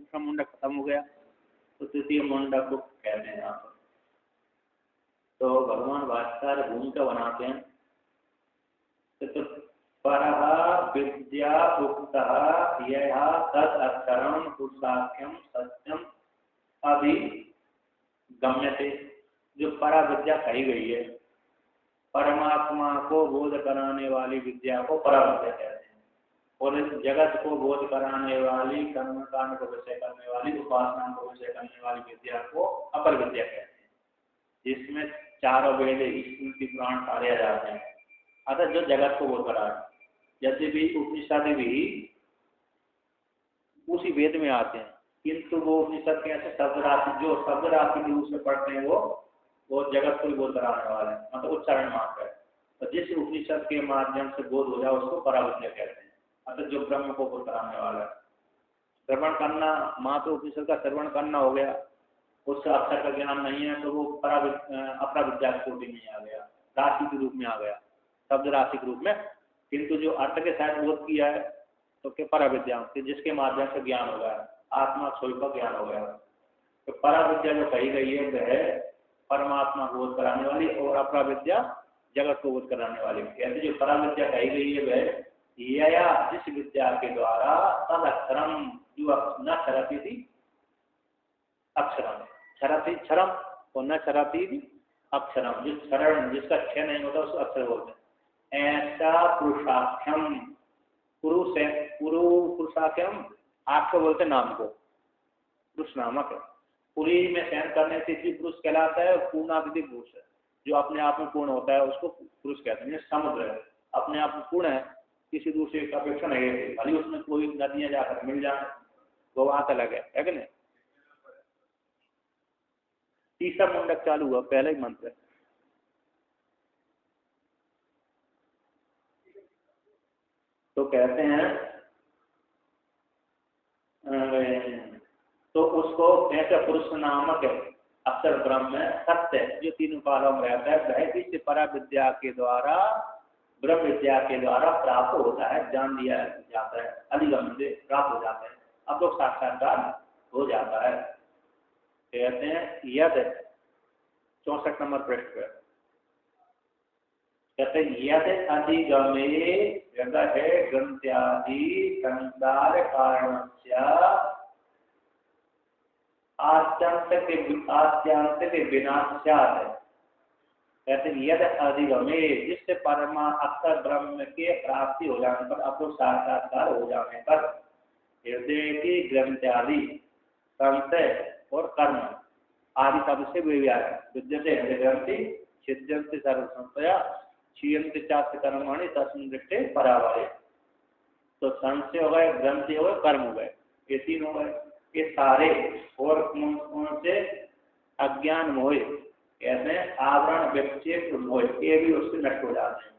दूसरा मुंडक खत्म हो गया, तो तृतीय मुंडक को कहते हैं यहाँ पर। तो भगवान भास्कर भूमिका बनाते हैं। तो परः विद्या उक्तः यः तत् अक्षरं पुरुषाख्यम सत्यम अभिगम्यते। जो परा विद्या कही गई है, परमात्मा को बोध कराने वाली विद्या को परा विद्या कहते हैं, और इस जगत को बोध कराने वाली, कर्म कांड को विषय करने वाली, उपासना को विषय करने वाली विद्या को अपर विद्या कहते हैं, जिसमें चारों वेद स्मृति पुराण सारे आ जाते हैं। अतः जो जगत को बोध करा, जैसे भी उपनिषद भी उसी वेद में आते हैं, किंतु वो उपनिषद के ऐसे शब्द राशि, जो शब्द राशि भी उससे पढ़ते हैं वो जगत को बोध कराने वाले हैं, मतलब उच्चारण मात्र है। तो जिस उपनिषद के माध्यम से बोध हो जाए उसको पराविद्या कहते हैं। अतः जो ब्रह्म को बोध कराने वाला है, श्रवण करना, मात्र उपनिषद का श्रवण करना हो गया, उससे अक्षर का ज्ञान नहीं है तो वो अपराविद्या कोटि में आ गया, राशि के रूप में आ गया, शब्द राशि के रूप में। किंतु जो अर्थ के साथ बोध किया है तो क्या पराविद्या, जिसके माध्यम से ज्ञान हो गया, आत्मा स्वरूप का ज्ञान हो गया। तो पराविद्या जो कही गई है वह परमात्मा को बोध कराने वाली, और अपराविद्या जगत को बोध कराने वाली। ऐसे जो पराविद्या कही गई है वह या जिस विद्या के द्वारा तद अक्षरम, जो न क्षरती थी अक्षरम, क्षरती क्षरम और न क्षरती थी अक्षरम, जिस क्षरण जिसका क्षय नहीं होता उसको अक्षर बोलते हैं। ऐसा पुरुषाख्यम, पुरुष है, पुरुषाख्यम आख्य बोलते नाम को, पुरुष नामक है। पुरी में शयन करने से इसलिए पुरुष कहलाता है। पूर्णाकृति पुरुष है, जो अपने आप में पूर्ण होता है उसको पुरुष कहते हैं। समुद्र है, अपने आप में पूर्ण है, किसी दूसरे की अपेक्षा नहीं है, भले उसमें कोई नदियां जाकर मिल जाए, वो बात अलग है कि नहीं। तीसरा मुंडक चालू हुआ, पहला ही मंत्र है। तो कहते हैं तो उसको ऐसा पुरुष नामक अक्षर ब्रह्म है, सत्य जो तीनों कालों में रहता है, वह इस परा विद्या के द्वारा, ब्रह्म विद्या के द्वारा प्राप्त होता है, जान लिया जाता है, अधिगम से प्राप्त हो जाता है, अब तो साक्षात्कार हो जाता है। कहते हैं यद 64 नंबर पृष्ठ पर कहते हैं यद अधिगमे जगह ग्रंथ्यादि संसार कारणस्य आद्यांत के विनाशात। कहते हैं यद अधिगमे, जिससे परमा अक्षर ब्रह्म के प्राप्ति हो जाने पर, अपने साक्षात्कार हो जाने पर, हृदय की ग्रंथ्यादि संशय और कर्म आदि शब्द से विद्यते हृदय ग्रंथि छिद्यन्ते सर्व संशया क्षीयन्ते चास्य कर्माणि तस्मिन् दृष्टे परावरे। तो संशय हो गए, ग्रंथि हो गए, कर्म हो गए, ये तीन हो गए, ये सारे, और उनसे अज्ञान मोह कहते हैं, आवरण व्यक्षेप मोह, ये भी उससे नष्ट हो जाते हैं।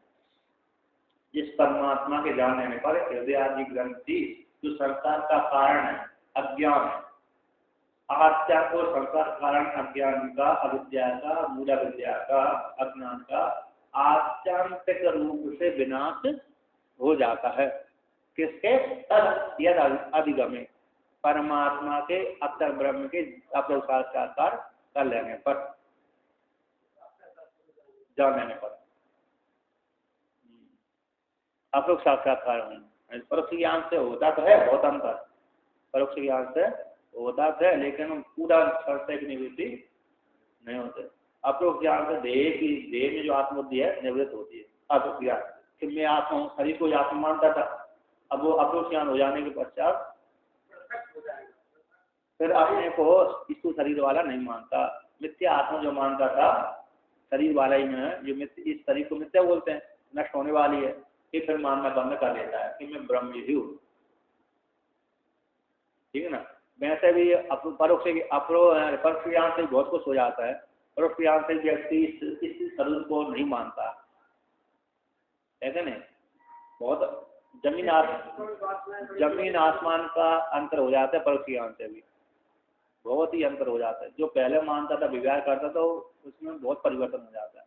जिस परमात्मा के जानने पर हृदय आदि ग्रंथि जो संसार का कारण है, अज्ञान है, आत्या को संसार कारण अज्ञान का, अविद्या का, मूला विद्या का, अज्ञान का आत्यांतिक रूप से विनाश हो जाता है। किसके? तद यद अधिगमे, परमात्मा के अक्षर ब्रह्म के अपने साक्षात्कार कर लेने पर, जान लेने पर, आप लोग साक्षात्कार होंगे। परोक्ष ज्ञान से होता तो है बहुत अंतर, परोक्ष ज्ञान से होता है लेकिन पूरा शर्त की निवृत्ति नहीं होते। अपरोक्ष ज्ञान से देह में जो आत्मबुद्धि है निवृत्त होती है। अपरोक्ष ज्ञान कि मैं आत्मा हूँ, शरीर को आत्मा मानता था, अब वो अपरोक्ष ज्ञान हो जाने के पश्चात फिर अपने को स्थूल शरीर वाला नहीं मानता, मिथ्या आत्मा जो मानता था शरीर वाला ही में, जो इस शरीर को मिथ्या बोलते हैं, नष्ट होने वाली है, ये फिर मानना बंद कर देता है कि मैं ब्रह्म ही हूँ। ठीक है ना। वैसे भी परोक्ष ज्ञान से बहुत कुछ हो जाता है। परोक्ष ज्ञान से व्यक्ति इस शरीर को नहीं मानता, ऐसे नहीं, बहुत जमीन आसमान का अंतर हो जाता है। परोक्ष ज्ञान से भी बहुत ही अंतर हो जाता है। जो पहले मानता था, विवाह करता था, उसमें बहुत परिवर्तन हो जाता है।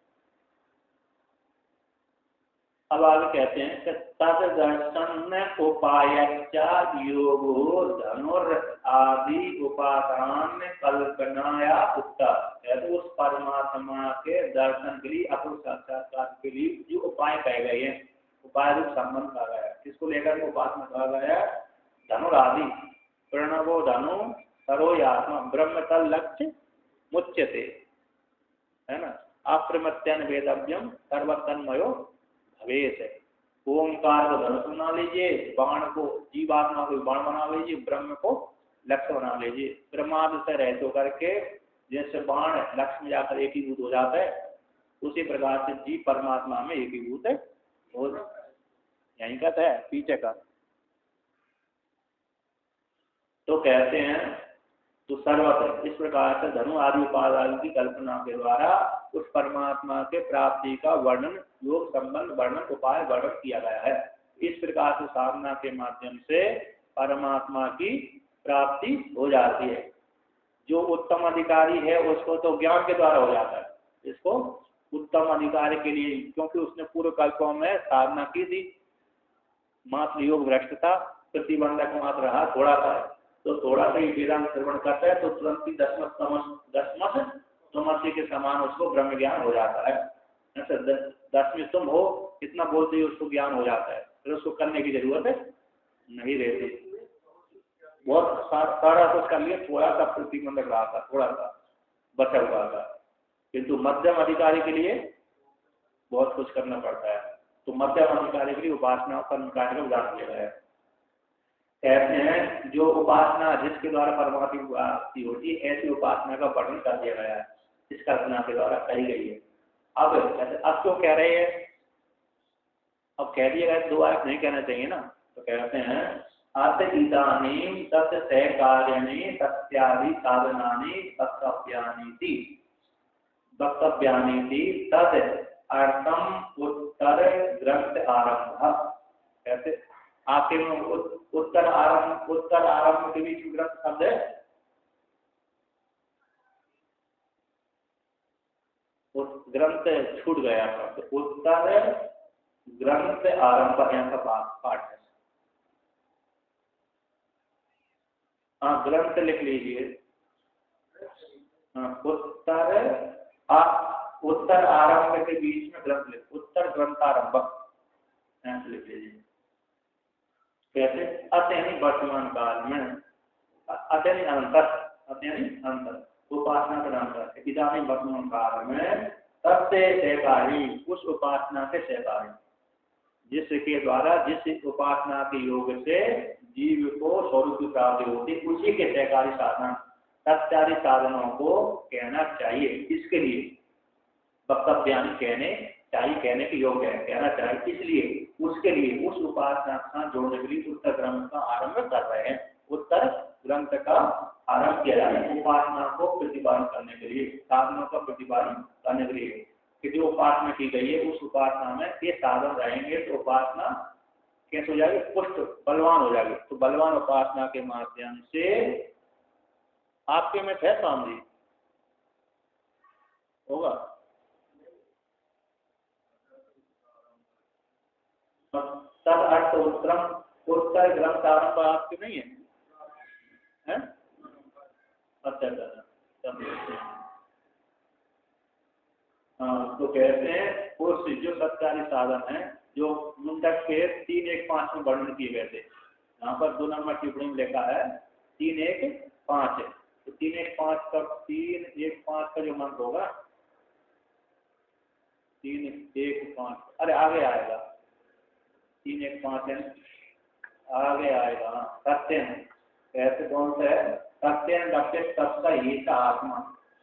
अब आगे कहते हैं कि तद दर्शन उपायच्चा योगो धनुर आदि उपादान कल्पनाया उत्तर। तो उस परमात्मा के दर्शन के लिए अपूर्व साक्षात्कार के लिए जो उपाय कहे गए हैं, उपाय रूप संबंध कहा गया है, किसको लेकर उपासना कहा गया है? धनुरादि प्रणवो धनु सरो यात्मा ब्रह्म तल लक्ष्य मुच्यते, है ना। अप्रमत्यन वेदव्यम सर्वतन्मयो भवेश है। ओंकार को धनुष बना लीजिए, बाण को जीवात्मा को बाण बना लीजिए, ब्रह्म को लक्ष्य बना लीजिए। प्रमाद से रहित होकर के जैसे बाण लक्ष्य में जाकर एकीभूत हो जाता है, उसी प्रकार से जीव परमात्मा में एकीभूत हो। यही कहता है पीछे का। तो कहते हैं तो सर्वत्र इस प्रकार से धनु आदि उपादान की कल्पना के द्वारा उस परमात्मा के प्राप्ति का वर्णन, योग संबंध वर्णन, उपाय वर्णन किया गया है। इस प्रकार से साधना के माध्यम से परमात्मा की प्राप्ति हो जाती है। जो उत्तम अधिकारी है उसको तो ज्ञान के द्वारा हो जाता है। इसको उत्तम अधिकारी के लिए, क्योंकि उसने पूर्व कल्पों में साधना की थी, मात्र योग भ्रष्ट था, प्रतिबंधक मात्र रहा थोड़ा सा, तो थोड़ा सा ही वेदांत श्रवण करता है तो तुरंत ही दसमस तमसी के समान उसको ब्रह्म ज्ञान हो जाता है। ऐसा दसवीं तुम हो कितना बोलते ही उसको ज्ञान हो जाता है, फिर उसको करने की जरूरत नहीं रहती। बहुत सारा कुछ कर लिया, थोड़ा सा प्रतिबंधक रहा था, थोड़ा सा बचा हुआ था, किंतु मध्यम अधिकारी के लिए बहुत कुछ करना पड़ता है। तो मध्यम अधिकारी के लिए उपासना कर्म कार्य का उदाहरण दिया गया है। कहते हैं जो उपासना जिसके द्वारा परमात्मा की प्राप्ति होती है, ऐसी उपासना का वर्णन कर दिया गया है, इस कल्पना के द्वारा कही गई है। अब क्यों कह रहे हैं? अब कह दिया गया, दो आयत नहीं कहना चाहिए ना। तो कहते हैं अत इदानीं तत् सहकार्यणे तस्यादि साधनानि वक्तव्यानि तद अर्थम उत्तर ग्रंथ आरंभ। कहते आपके में उत्तर आरंभ के बीच ग्रंथ शब्द है, ग्रंथ छूट गया था, तो उत्तर ग्रंथ आरंभ यहाँ का पाठ है। हाँ, ग्रंथ लिख लीजिए। हाँ, उत्तर आरंभ के बीच में ग्रंथ लिख, उत्तर ग्रंथारंभ ऐसे लिख लीजिए। कैसे? अत यानी वर्तमान काल में, अत यानी अंतर, उपासना का नाम है। इदानीं वर्तमान काल में तत्से सहकारी, उस उपासना के सहकारी, जिसके द्वारा जिस उपासना के योग से जीव को स्वरूप की प्राप्ति होती, उसी के सहकारी साधन तत्चारी साधनों को कहना चाहिए। इसके लिए वक्तव्यानि कहने चाहिए, कहने के योग्य है, कहना चाहिए। इसलिए उसके लिए उस उपासना का जोड़ने के लिए उत्तर ग्रंथ का आरंभ कर रहे हैं। उत्तर ग्रंथ का आरंभ किया जा रहा है उपासना को प्रतिपादन करने के लिए, साधनों का प्रतिपादन करने के लिए कि जो उपासना की गई है उस उपासना में ये साधन रहेंगे तो उपासना कैसे हो जाएगी? पुष्ट, बलवान हो जाएगी। तो बलवान उपासना के माध्यम से आपके में है शांति होगा। तद अर्थ उत्तर ग्रंथ आरंभ आपके नहीं है, हैं? अच्छा। हाँ, तो कहते हैं उस जो सत्कारी साधन है जो मुंडक के 3-1-5 में वर्णन किए गए थे। यहाँ पर 2 नंबर टिप्पणी में लिखा है 3-1-5 है। तो 3-1-5 का जो मंत्र होगा 3-1-5, अरे आगे आएगा 3-1-5 है, आगे आएगा सत्य है। कैसे कौन सा है? सत्य लक्ष्य सबका ही का आत्मा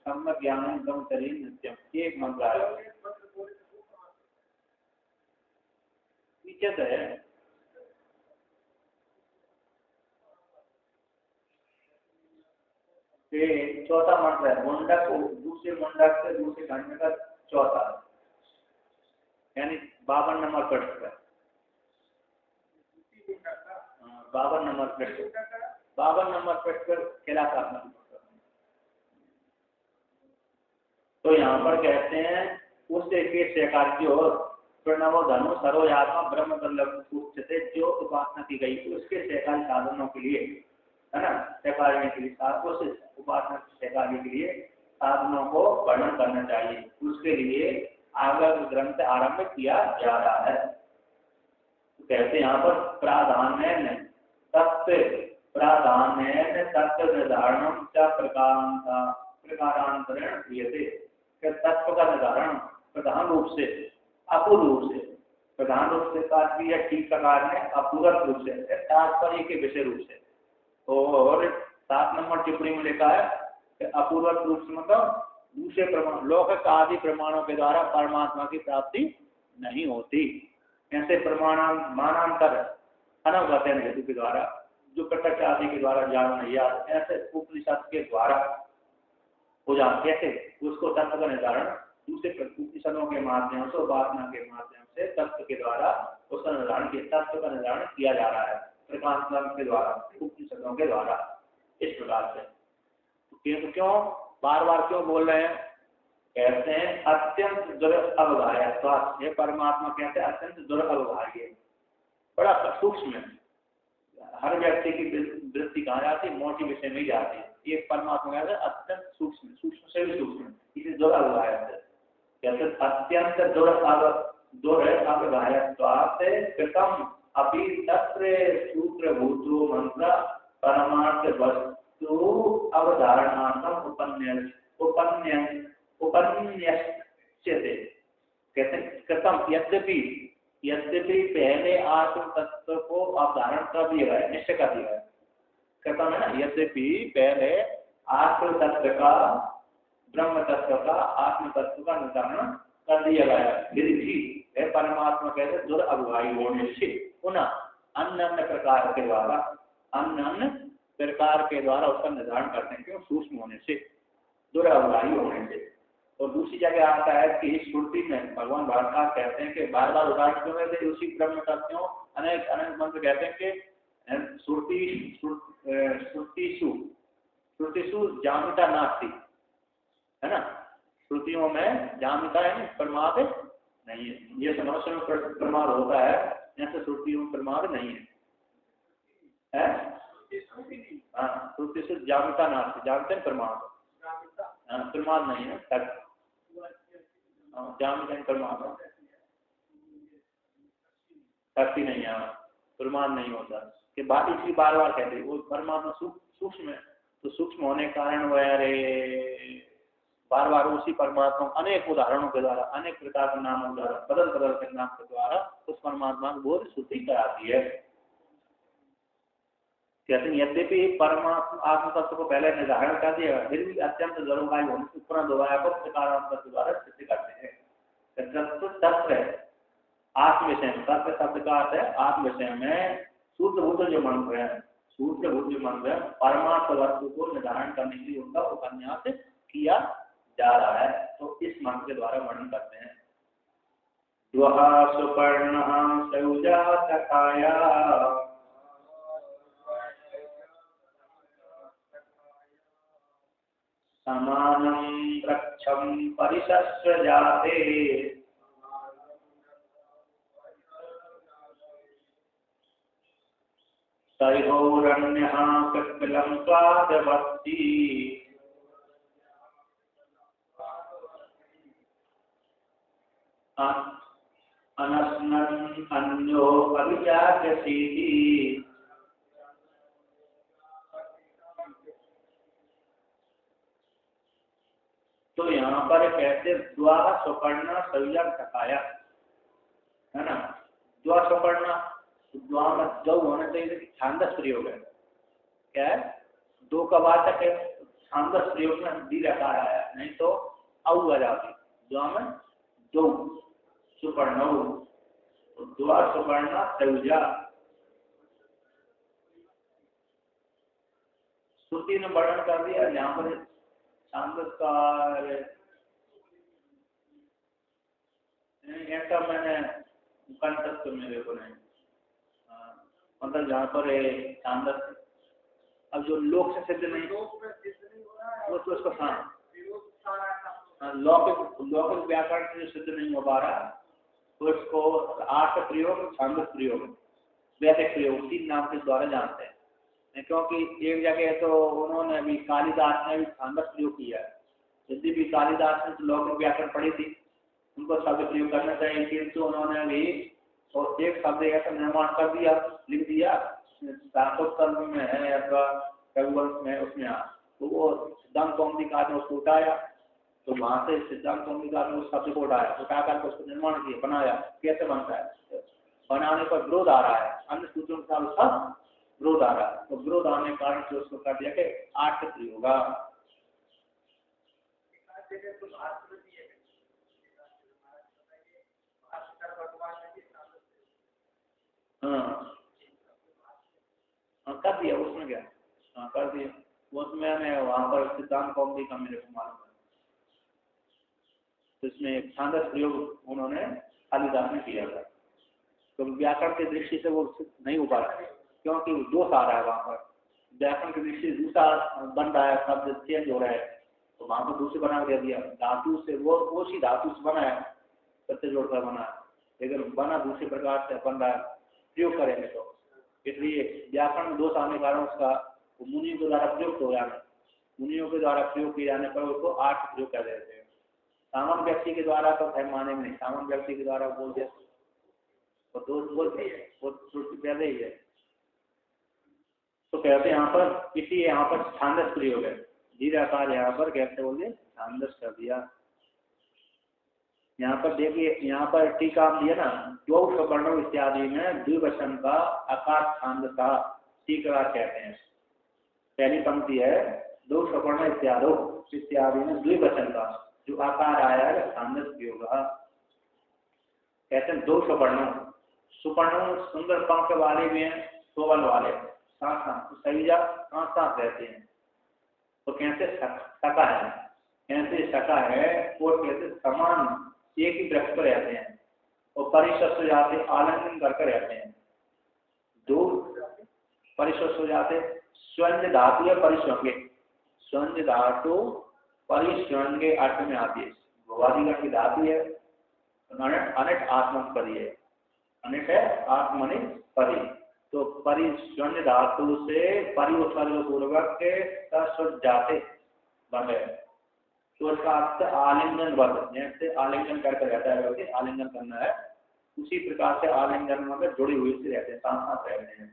सम्म ज्ञान गम शरीर नित्यम, एक मंत्र आएगा पीछे से है। चौथा मंत्र है मुंडक, दूसरे मुंडक से दूसरे खंड का चौथा, यानी 52 नंबर पृष्ठ पर, 52 नंबर पृष्ठ पर कहलाता है। तो यहाँ पर कहते हैं उससे के सहकार की ओर प्रणव धनु सरोजात्मा ब्रह्म उच्चते, जो उपासना की गई उसके सहकारी साधनों के लिए, है ना, सहकारी के लिए उस उपासना सहकारी के लिए साधनों को वर्णन करना चाहिए। उसके लिए आगे ग्रंथ आरंभ किया जा रहा है। तो कहते यहाँ पर प्राधान्य तत्व निर्धारण क्या प्रकारांतरण क्रियते। तत्व का निर्धारण प्रधान रूप से अपूर्ण रूप से, प्रधान रूप से तात्पर्य ठीक प्रकार में, अपूर्व रूप से तात्पर्य के विषय रूप से। और 7 नंबर टिप्पणी में लिखा है कि अपूर्व रूप से मतलब दूसरे प्रमाण लौकिक आदि प्रमाणों के द्वारा परमात्मा की प्राप्ति नहीं होती। ऐसे प्रमाण मानांतर अनवगतन हेतु के द्वारा, जो प्रत्यक्ष आदि के द्वारा ज्ञान नहीं आता, ऐसे उपनिषद के द्वारा हो जाते, कैसे उसको तत्व का निर्धारण दूसरे उपनिषदों के माध्यम से, उपासना के माध्यम से तत्व के द्वारा उसका निर्धारण किया, तत्व का निर्धारण किया जा रहा है प्रकाश के द्वारा, उपनिषदों के द्वारा। इस प्रकार से तो क्यों बार बार क्यों बोल रहे हैं? कहते हैं अत्यंत दुर्अवगाह्य, तो ये परमात्मा कहते हैं अत्यंत दुर्अवगाह्य, बड़ा सूक्ष्म है। हर व्यक्ति की वृत्ति कहाँ जाती है? मोटी विषय में ही जाती है। ये परमात्मा कहते हैं अत्यंत सूक्ष्म, सूक्ष्म से भी सूक्ष्म, इसे दुर्अवगाह्य कहते अत्यंत दुर्अवगाह्य कृतम अभी तत्र सूत्रभूतो मंत्र परमार्थ वस्तु अवधारणार्थम उपन्यस्यते। कहते कृतम यद्यपि पहले आत्म तत्व को अवधारण कर दिया गया, निश्चय कर दिया गया। कृतम है ना, यद्यपि पहले आत्म तत्व का, ब्रह्म तत्व का, आत्म तत्व का निर्धारण कर दिया गया, फिर भी वह परमात्मा कहते दुर्अवगाही होने से पुनः अन्य प्रकार के द्वारा, अन्य प्रकार के द्वारा उसका निर्धारण करते हैं। क्यों? सूक्ष्म होने से, दुर्अवगाही होने से। और दूसरी जगह आता है कि इस श्रुति में भगवान भाषाकार कहते हैं कि बार बार उदाहरण क्यों देते हैं उसी ब्रह्म तत्वों, अनेक अनेक मंत्र कहते हैं कि श्रुतिषु जामिता नास्ति, है ना, श्रुतियों में जामिता है, प्रमाद नहीं है। ये समस्या में प्रमाद होता है, ऐसे श्रुतियों में प्रमाद नहीं है। हाँ, श्रुतिषु जामिता नास्ति, जानते हैं प्रमाद, प्रमाद नहीं है, जामिता प्रमाद शक्ति नहीं है, प्रमाद नहीं होता कि बात इसकी बार बार कहते वो परमात्मा सूक्ष्म है, तो सूक्ष्म होने के कारण वह अरे बार बार उसी परमात्मा अनेक उदाहरणों के द्वारा, अनेक प्रकार के नामों द्वारा, बदल बदल के नाम के द्वारा उस परमात्मा को बोध श्रुति कराती है। कहते हैं यद्यपि परमात्मा आत्म तत्व को पहले निर्धारण कर दिया, फिर भी अत्यंत दुर्गायु होने से पुनः दोबारा को प्रकारांतर के द्वारा सिद्ध करते हैं। तत्व आत्म विषय में, तत्व शब्द का अर्थ है आत्म विषय में सूत्रभूत जो मंत्र है, सूत्रभूत जो मंत्र है, परमात्मा वस्तु को निर्धारण करने के लिए उनका उपन्यास किया जा रहा है। तो इस मंत्र के द्वारा वर्णन करते हैं। द्वहा सुपर्णः सौजा सखाया समानं वृक्षं परिसस्रजाते तयोरन्यः पिप्पलं स्वादवत्ति अनस्नन् अन्यो अभिजात्यसीति तो यहाँ पर कहते द्वा सुपर्णा सौजा सखाया, है ना, द्वा सुपर्णा, द्वा में दो होना चाहिए, छांदस प्रयोग है। क्या है? दो का बाद तक है, छांदस प्रयोग में दी रखा है, नहीं तो औ आ जाती। द्वा में दो सुपर्ण, तो द्वा सुपर्णा सौजा। श्रुति ने वर्णन कर दिया, यहाँ पर छांदस का ऐसा मैंने कंठस्थ मेरे को नहीं, मतलब जहाँ पर छांदस अब जो लोक से सिद्ध नहीं वो तो उसको लौकिक व्याकरण से जो सिद्ध नहीं हो पा रहा तो इसको आर्थ प्रयोग, छांदस प्रयोग, वैदिक प्रयोग, तीन नाम के द्वारा जानते हैं। क्योंकि एक जगह तो उन्होंने भी, कालिदास ने भी छांदस प्रयोग किया है। यदि भी कालिदास ने तो लौकिक व्याकरण पढ़ी थी, उनको शब्द प्रयोग करना चाहिए, किंतु उन्होंने भी और एक शब्द ऐसा निर्माण कर दिया, लिख दिया, शाकोत्तर में है अथवा रघुवंश में, उसमें तो वो सिद्धांत कौमुदीकार ने उसको उठाया, तो वहां से सिद्धांत कौमुदीकार ने उस शब्द को उठाया, उठा करके उसको निर्माण किया, बनाया। कैसे बनता है? बनाने पर विरोध आ रहा है, अन्य सूत्रों के साथ सब विरोध आ रहा है, तो विरोध आने के कारण से उसको कर दिया कि आठ प्रयोग होगा। हाँ कर दिया, उसमें क्या, हाँ कर दिया, उसमें मैं वहाँ पर सिद्धांत कौमुदी का मेरे को मालूम है, तो इसमें छांदस प्रयोग उन्होंने कालिदास ने किया था। तो व्याकरण की दृष्टि से वो नहीं हो पा रहा, क्योंकि दोष आ रहा है वहाँ पर, व्याकरण की दृष्टि से दूसरा बन रहा है, शब्द चेंज हो रहा है, तो वहाँ पर दूसरे बना दे दिया, धातु से वो सी धातु से बना है, प्रत्यय जोड़कर बना है, लेकिन बना दूसरे प्रकार से बन रहा है, प्रयोग करेंगे तो इसलिए व्याकरण में दोष आने के कारण उसका मुनियों के द्वारा प्रयोग हो जाना, मुनियों के द्वारा प्रयोग किए जाने पर उसको आठ प्रयोग कर देते हैं। सामान्य व्यक्ति के द्वारा तो है माने में नहीं, सामान्य व्यक्ति के द्वारा बोल दिया तो दोष बोलते हैं, वो श्रुति पहले ही है। तो कहते हैं यहाँ पर, इसी यहाँ पर छांदस प्रयोग है, दीर्घाकार यहाँ पर कैसे बोलिए छांदस कर दिया। यहाँ पर देखिए, यहाँ पर टीका दिया ना, दो सवर्णों इत्यादि में द्विवचन का आकार छांद का टीका कहते हैं। पहली पंक्ति है, दो सवर्ण इत्यादि में द्विवचन का जो आकार आया है छांदस प्रयोग। कहते हैं दो सवर्णों, सुपर्ण सुंदर पंख वाले भी हैं, शोभन वाले साथ साथ सहीजा साथ साथ रहते हैं, तो कैसे सका है, कैसे सका है, और कैसे समान एक ही वृक्ष पर रहते हैं और परिशस्व हो जाते, आलिंगन करके रहते हैं। दो परिशस्व हो जाते, स्वर्ण धातु या परिस्वंगे, स्वर्ण धातु परिस्वंगे अर्थ में आती है, भवादिगण की धातु है, अनिट आत्मपदी है, अनिट है आत्मनि पदी, तो परिस्वर्ण धातु से परिवर्तन पूर्वक जाते बने, तो उसका अर्थ आलिंगन वर्ग, जैसे आलिंगन करके रहता है, आलिंगन करना है, उसी प्रकार से आलिंगन में जुड़ी हुई से रहते हैं, साथ साथ रहते हैं।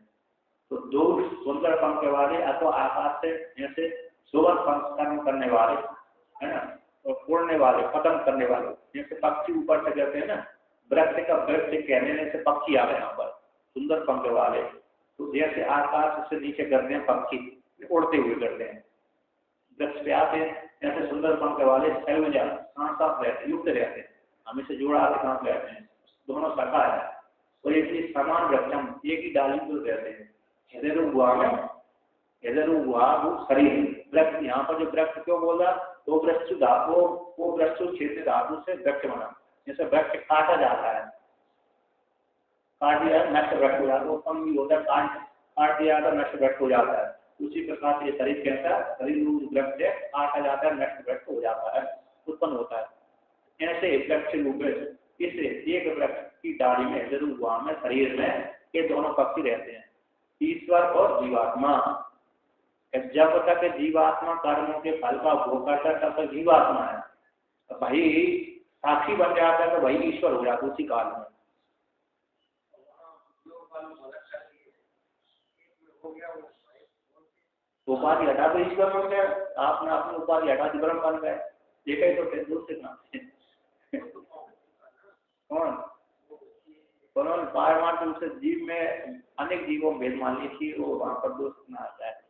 तो दो सुंदर पंख वाले अथवा आकाश से जैसे शोभन पंख करने वाले है ना, और उड़ने वाले, पतन करने वाले, जैसे पक्षी ऊपर से कहते हैं ना, वृक्ष का वृक्ष कहने से पक्षी आ गए यहाँ पर, सुंदर पंख वाले, तो जैसे आकाश से नीचे करते हैं पक्षी, उड़ते हुए करते हैं, वृक्ष पे आते हैं, ऐसे सुंदर पंख वाले सयोजा साथ साथ रहते, युक्त रहते हैं, हमेशा जोड़ा के साथ रहते हैं, दोनों सखा है, और एक समान वृक्षम एक ही डाली पर रहते हैं। वो शरीर वृक्ष, यहाँ पर जो वृक्ष क्यों बोला, तो वृक्ष धातु, वो वृक्ष क्षेत्र धातु से वृक्ष बना, जैसे वृक्ष काटा जाता है, काट दिया नष्ट वृक्ष हो जाता है, उत्पन्न भी होता है, काट दिया तो नष्ट वृक्ष हो जाता है, उसी प्रकार से शरीर कैसा, शरीर वृक्ष से काटा जाता है, नष्ट वृक्ष हो जाता है, उत्पन्न होता है। ऐसे वृक्ष रूप इससे एक वृक्ष की डाली में जरूर में शरीर में ये दोनों पक्षी रहते हैं, ईश्वर और जीवात्मा। जब तक जीवात्मा कर्मों के फल का भोग करता है तब तक जीवात्मा है, तो भाई साक्षी बन जाता है तो भाई ईश्वर हो जाता है उसी काल में। उपाधि हटा तो ईश्वर बन गया, आपने अपनी उपाधि हटा दी ब्रह्म बन गए, देखा ही तो फिर दूसरे काम कौन उन्होंने पारमार्थ रूप से जीव में अनेक जीवों में भेद मान ली थी, वो वहां पर दोष न आता है।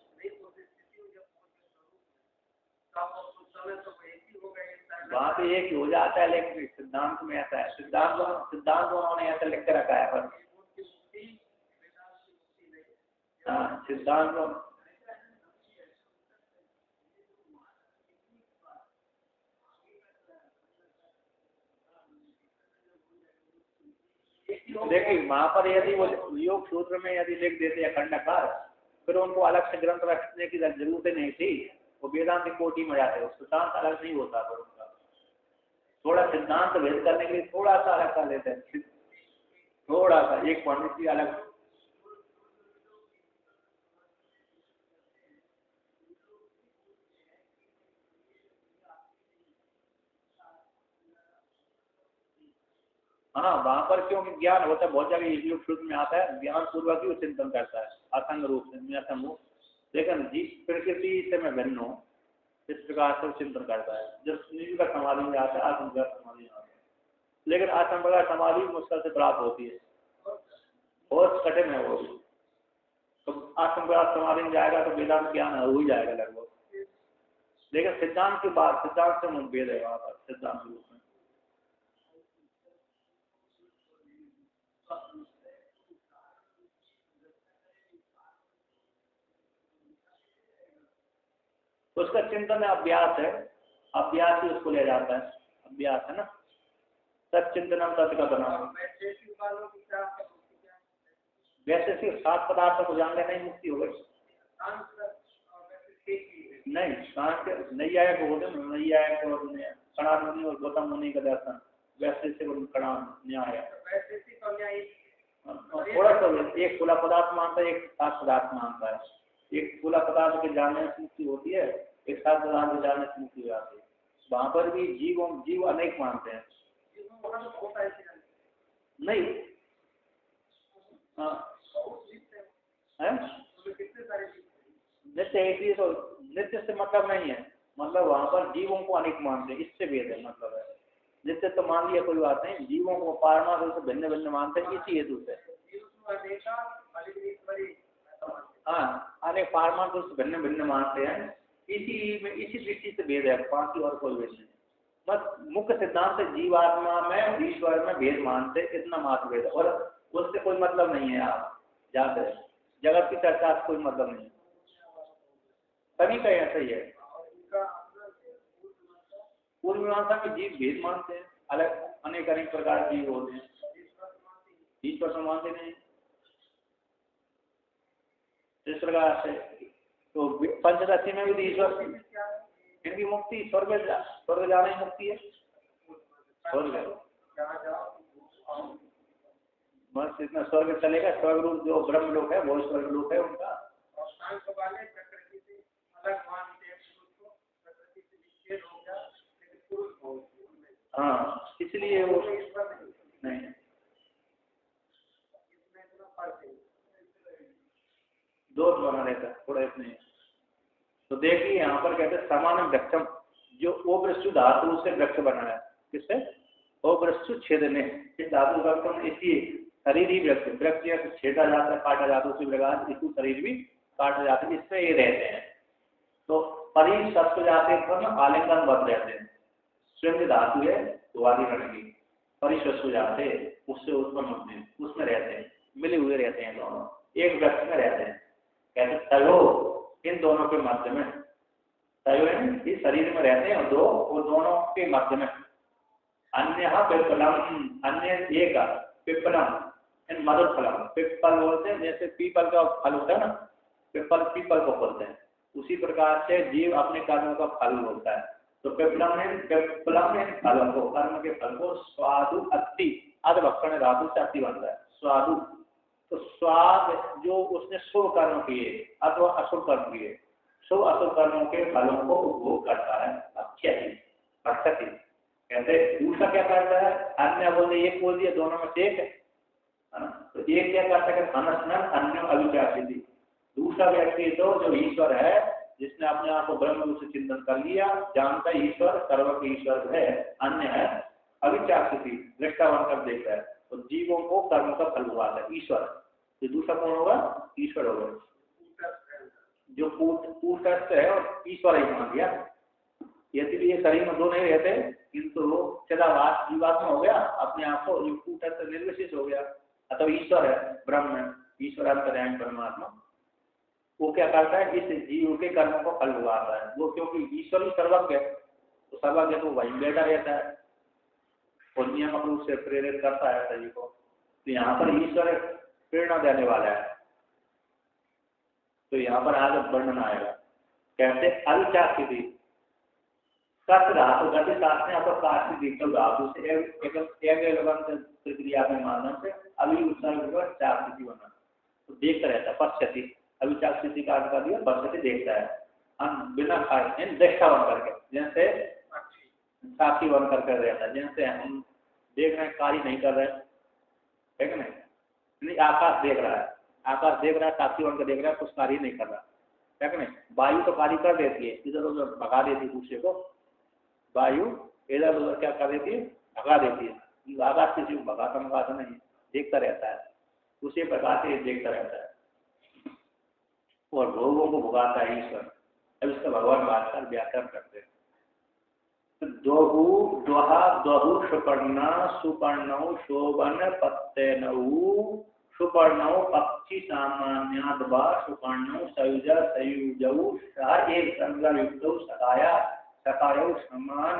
वहां पे एक ही हो जाता है, लेकिन सिद्धांत में ऐसा है, सिद्धांत उन्होंने ऐसा लिख के रखा है, पर हाँ सिद्धांत देखिए वहां पर यदि वो योग सूत्र में यदि लिख देते अखंडकार, फिर उनको अलग से ग्रंथ रखने की जरूरत नहीं थी, वो वेदांत कोटि में जाते, सिद्धांत अलग नहीं होता फिर उनका। थोड़ा सिद्धांत भेद करने के लिए थोड़ा सा अलग कर लेते हैं, थोड़ा सा एक क्वांटिटी अलग। हाँ वहां पर क्योंकि ज्ञान होता है बहुत जगह, ये शुद्ध में आता है ज्ञान पूर्वक ही वो चिंतन करता है असंग रूप से, मैं असंग हूँ लेकिन जी प्रकृति से मैं भिन्न हूँ, इस प्रकार से चिंतन करता है। जब निजी का समाधि में आता है, आत्म का समाधि में आता है, लेकिन आत्म का समाधि मुश्किल से प्राप्त होती है, बहुत कठिन है वो। तो आत्म का समाधि में जाएगा तो वेदांत ज्ञान हो ही जाएगा लगभग, लेकिन सिद्धांत की बात, सिद्धांत से मुठभेद है वहां पर सिद्धांत के रूप में। उसका चिंतन अभ्यास है, अभ्यास ही उसको ले जाता है, अभ्यास है ना, सचिंतनम तत्कथनम। वैसे सिर्फ 7 पदार्थों को जान लेना ही मुक्ति हो गई। नहीं सांख्य नैयायिक होते हैं, नैयायिक और कणाद मुनि और गौतम मुनि का दर्शन, वैसे से कणाद न्याय थोड़ा सा एक खुला पदार्थ मानता है, एक सात पदार्थ मानता है। एक खुला पदार्थ के जानने से मुक्ति होती है, एक सात पदार्थ के जानने से मुक्ति हो जाती है। वहां पर भी जीव अनेक मानते हैं। नहीं नित्य एक ही, तो नित्य से मतलब नहीं है, मतलब वहां पर जीवों को अनेक मानते हैं, इससे भेद है, मतलब है नित्य तो मान लिया कोई बात नहीं, जीवों को पारमा रूप से भिन्न भिन्न मानते हैं इसी हेतु से। हाँ अनेक पारमा रूप से भिन्न भिन्न मानते हैं, इसी में इसी दृष्टि से भेद है, बाकी और कोई भेद नहीं। बस मुख्य सिद्धांत से जीवात्मा में ईश्वर में भेद मानते, इतना मात्र भेद, और उससे कोई मतलब नहीं है। आप याद है जगत की चर्चा से कोई मतलब नहीं, सभी का ऐसा ही है। पूर्व मीमांसा में जीव भेद मानते हैं, अलग अनेक अनेक प्रकार जीव होते हैं, ईश्वर को मानते नहीं। इस प्रकार से तो पंचदशी में भी ईश्वर, इनकी मुक्ति स्वर्ग जाने की मुक्ति है, स्वर्ग बस इतना, स्वर्ग चलेगा, स्वर्ग रूप जो ब्रह्म लोक है वो स्वर्ग लोक है उनका। हाँ इसलिए वो नहीं, दोष बना रहता है थोड़ा इसमें। तो देखिए यहाँ पर कहते हैं समान वृक्षम, जो ओवृक्षु धातु से वृक्ष बना है, किससे? ओवृक्षु छेदने, इस धातु वृक्ष में इसी शरीर ही वृक्ष, वृक्ष छेदा जाता है, काटा जाता है, उसी प्रकार इसको शरीर भी काटा जाता है, इससे ये रहते हैं। तो परी सत्व जाते आलिंगन बद रहते हैं, स्वयं धातु है द्वादिगण की, परिशस्व जाते उससे उत्पन्न होते हैं, उसमें रहते हैं, मिले हुए रहते हैं, दोनों एक वृक्ष में रहते हैं। कहते तयो इन दोनों के मध्य में, तयो इस शरीर में रहते हैं, और दोनों के मध्य में। अन्य पिप्पलम, अन्य एक पिप्पलम इन मधुर फलम, पिप्पल बोलते हैं जैसे पीपल का फल होता है ना, पीपल को बोलते हैं, उसी प्रकार से जीव अपने कर्मों का फल होता है। तो पिप्पलम ने फलों को, कर्म के फल को स्वादु अति, अधभक्षण धातु से अति बनता है स्वादु। तो स्वाद जो उसने शुभ कर्म किए अथवा अशुभ कर्म किए, शुभ अशुभ कर्मों के फलों को उपभोग करता है, अच्छी कहते। दूसरा क्या करता है, अन्य बोले एक बोल दिया, दोनों में से एक है ना, तो एक क्या करता है अनस्नन अन्य अविचारित, दूसरा व्यक्ति तो जो ईश्वर है, जिसने अपने आप को ब्रह्म रूप से चिंतन कर लिया, जानता है ईश्वर सर्व ईश्वर है, अन्य है अविचारित, दृष्टा बनकर देखता है, तो जीवों को कर्म का फल हुआ है ईश्वर। तो दूसरा कौन होगा? ईश्वर होगा, जो कूटस्थ है और ईश्वर ही मान दिया। यदि भी ये शरीर में दो नहीं रहते, किंतु चिदाभास जीवात्मा हो गया, अपने आप को जो कूटस्थ निर्विशेष हो गया, अतः ईश्वर है ब्रह्म, ईश्वर अंतर्यामी परमात्मा, वो क्या करता है इस जीव के कर्म को फल उगाता है। वो क्योंकि ईश्वर ही सर्वज्ञ है, तो सर्वज्ञ तो वही बैठा रहता है और नियमक रूप से प्रेरित करता है सभी को। तो यहाँ पर ईश्वर प्रेरणा देने वाला है। तो यहाँ पर आगे वर्णन आएगा, कहते अविचार स्थिति, कट धातु गति साथ में आपका काट दीर्घ धातु से एक प्रक्रिया के माध्यम से अभी उत्सर्ग पर चार स्थिति बना तो देखता रहता है पश्यति अभी चार स्थिति का अर्थ कर दिया पश्यति देखता है हम बिना खाए दृष्टा बन करके जैसे साक्षी बन करके रहता है जैसे हम देख रहे हैं कार्य नहीं कर रहे है कि नहीं आकाश देख रहा है साक्षी बन कर देख रहा है कुछ कार्य नहीं कर रहा है कि नहीं। वायु तो कार्य कर देती है इधर उधर भगा देती है दूसरे को वायु इधर उधर क्या कर देती है भगा देती है आकाश किसी को भगाता नहीं देखता रहता है उसी प्रकार से देखता रहता है और भोगों को भुगाता है ईश्वर। अब इसका भगवान भास्कर व्याख्यान करते हैं द्वहु सुपर्णा सुपर्णौ शोभन पत्तेनौ सुपर्णौ पक्षी सामान्याद वा सुपर्णौ सयुजा सयुजौ सह एक संज्ञायुक्तौ सकायौ समान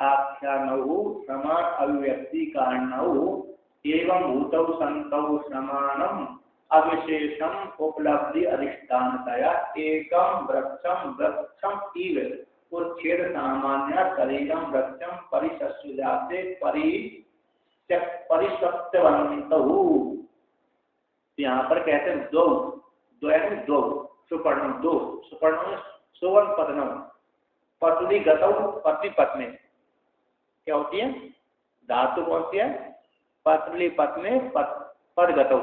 आख्यानौ समान अभिव्यक्ति कारणौ एवं भूतौ संतौ समानम अविशेषम उपलब्धि अधिष्ठानतया एकम वृक्षम इव उच्छेद सामान्य शरीरम वृक्षम परिशस्यजाते परिसत्यवन्तौ। यहाँ पर कहते हैं दो सुपर्ण सुवर्ण पत्नम पतली गतौ पतली पत्नी क्या होती है धातु कौन सी है पतली पत्नी पद गतौ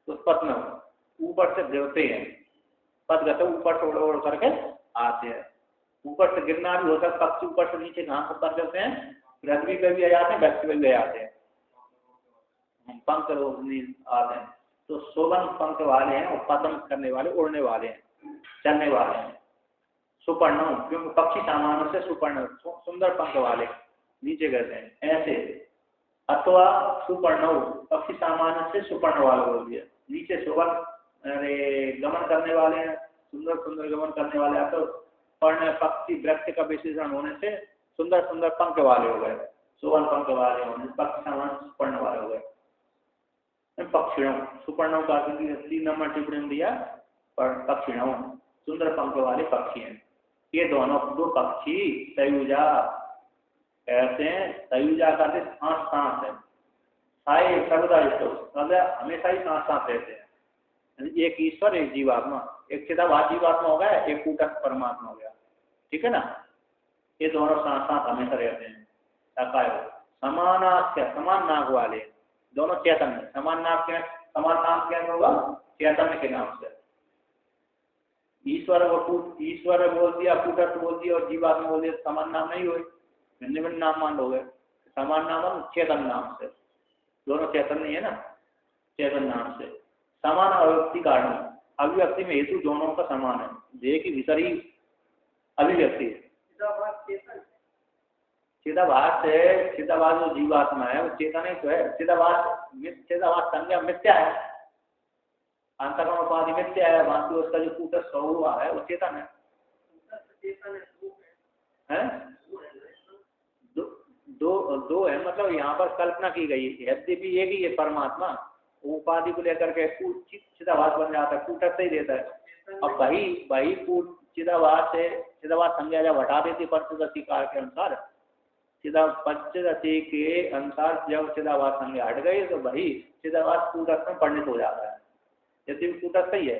तो पत्न ऊपर से देवते हैं पद गतौ ऊपर से उड़ करके आते हैं ऊपर से गिरना भी होता है पक्षी ऊपर से नीचे घास उतर जाते हैं पृथ्वी पे भी आ जाते हैं व्यक्ति पे भी आ जाते हैं पंख आते हैं तो शोभन पंख वाले हैं और पतन करने वाले उड़ने वाले हैं चलने वाले हैं सुपर्ण क्योंकि पक्षी सामान्य से सुपर्ण सुंदर पंख वाले नीचे कहते हैं ऐसे अथवा सुपर्ण पक्षी सामान्य से सुपर्ण वाले बोल दिया नीचे शोभन गमन करने वाले हैं सुंदर गमन करने वाले तो पर्ण पक्षी वृक्ष का विशेषण होने से सुंदर पंख वाले हो गए सुवर्ण पंख वाले होने से पक्षी सामान्य सुपर्ण वाले हो गए पक्षिणों सुपर्णों का 3 नंबर टिप्पणी दिया पर पक्षिणों सुंदर पंख वाले पक्षी हैं ये दोनों दो पक्षी सयुजा कहते हैं सयुजा का सांस है साई सर्वदा सदा हमेशा ही सांस रहते हैं एक ईश्वर एक जीवात्मा एक चिदाभास जीवात्मा हो गया एक कूटस्थ परमात्मा हो गया ठीक है ना ये दोनों सांस हमेशा रहते हैं समान नाक वाले दोनों चैतन्य समान नाम क्या होगा चैतन्य के नाम से ईश्वर बोल दिया कूटस्थ बोल दिया और जीवात्मा बोल दिया समान नाम नहीं हुए भिन्न नाम मान हो गए समान नाम चेतन नाम से दोनों चैतन्य है ना चेतन नाम से समान अभिव्यक्ति कारण अभिव्यक्ति में हेतु दोनों का समान है देह की भीतर ही अभिव्यक्ति है चिदाभास जो जीवात्मा है वो चेतन ही तो है चिदाभास संज्ञा मिथ्या है अंतःकरण उपाधि मिथ्या है बाकी उसका जो कूटस्थ हुआ है वो चेतन है दो है मतलब यहाँ पर कल्पना की गई यद्यपि एक ही है परमात्मा उपाधि को लेकर के चिदाभास बन जाता है कूटस्थ ही रहता है अब वही चिदाभास संज्ञा जब हटा देती पंचदशी कार के अनुसार पंचदशी के अनुसार जब चिदाभास संज्ञा हट गई तो वही चिदाभास कूटस्थ में परिणित हो जाता है यदि कूटस्थ ही है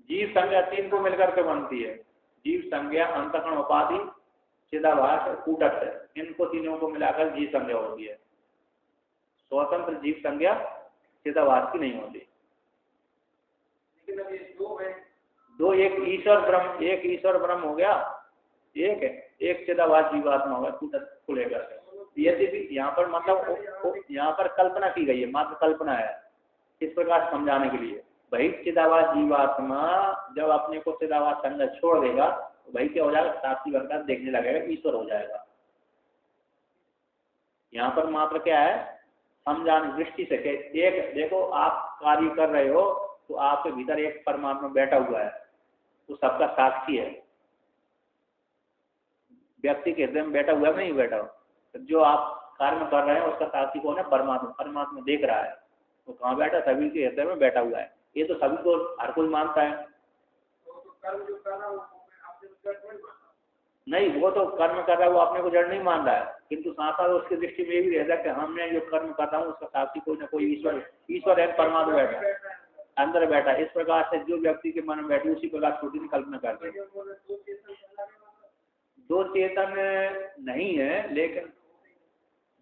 जीव संज्ञा 3 को मिलकर के बनती है जीव संज्ञा अंतःकरण उपाधि चिदाभास कूटस्थ इनको तीनों को मिलाकर जीव संज्ञा होती है स्वतंत्र जीव संज्ञा चिदाभास की नहीं होती लेकिन अब ये दो एक ईश्वर ब्रह्म हो गया एक चिदाभास जीवात्मा होगा कूटस्थ को लेकर यदि भी यहाँ पर मतलब यहाँ पर कल्पना की गई है मात्र कल्पना है इस प्रकार समझाने के लिए वही चिदाभास जीवात्मा जब अपने को चिदाभास संज्ञा छोड़ देगा तो वही क्या हो जाएगा साक्षी बनकर देखने लगेगा ईश्वर हो जाएगा। यहाँ पर मात्र क्या है समझाने दृष्टि से एक देखो आप कार्य कर रहे हो तो आपके भीतर एक परमात्मा बैठा हुआ है तो सबका साक्षी है व्यक्ति के हृदय में बैठा हुआ है नहीं बैठा हो तो जो आप कार्य कर रहे हैं उसका साक्षी कौन है परमात्मा देख रहा है तो कहाँ बैठा सभी के हृदय में बैठा हुआ है ये तो सभी को हर कोई मानता है कर्म जो कर रहा है वो आपने उसका कोई माना नहीं, वो तो कर्म कर रहा है, वो अपने को जड़ नहीं मान रहा है, किंतु साथ साथ उसकी दृष्टि में ये भी रहता है कि हमने जो कर्म कर रहा हूँ उसका साक्षी कोई ना कोई ईश्वर है, परमात्मा बैठा है, अंदर बैठा है। इस प्रकार से जो व्यक्ति के मन में बैठे उसी प्रकार छोटी कल्पना करते हैं। दो चेतन नहीं है, लेकिन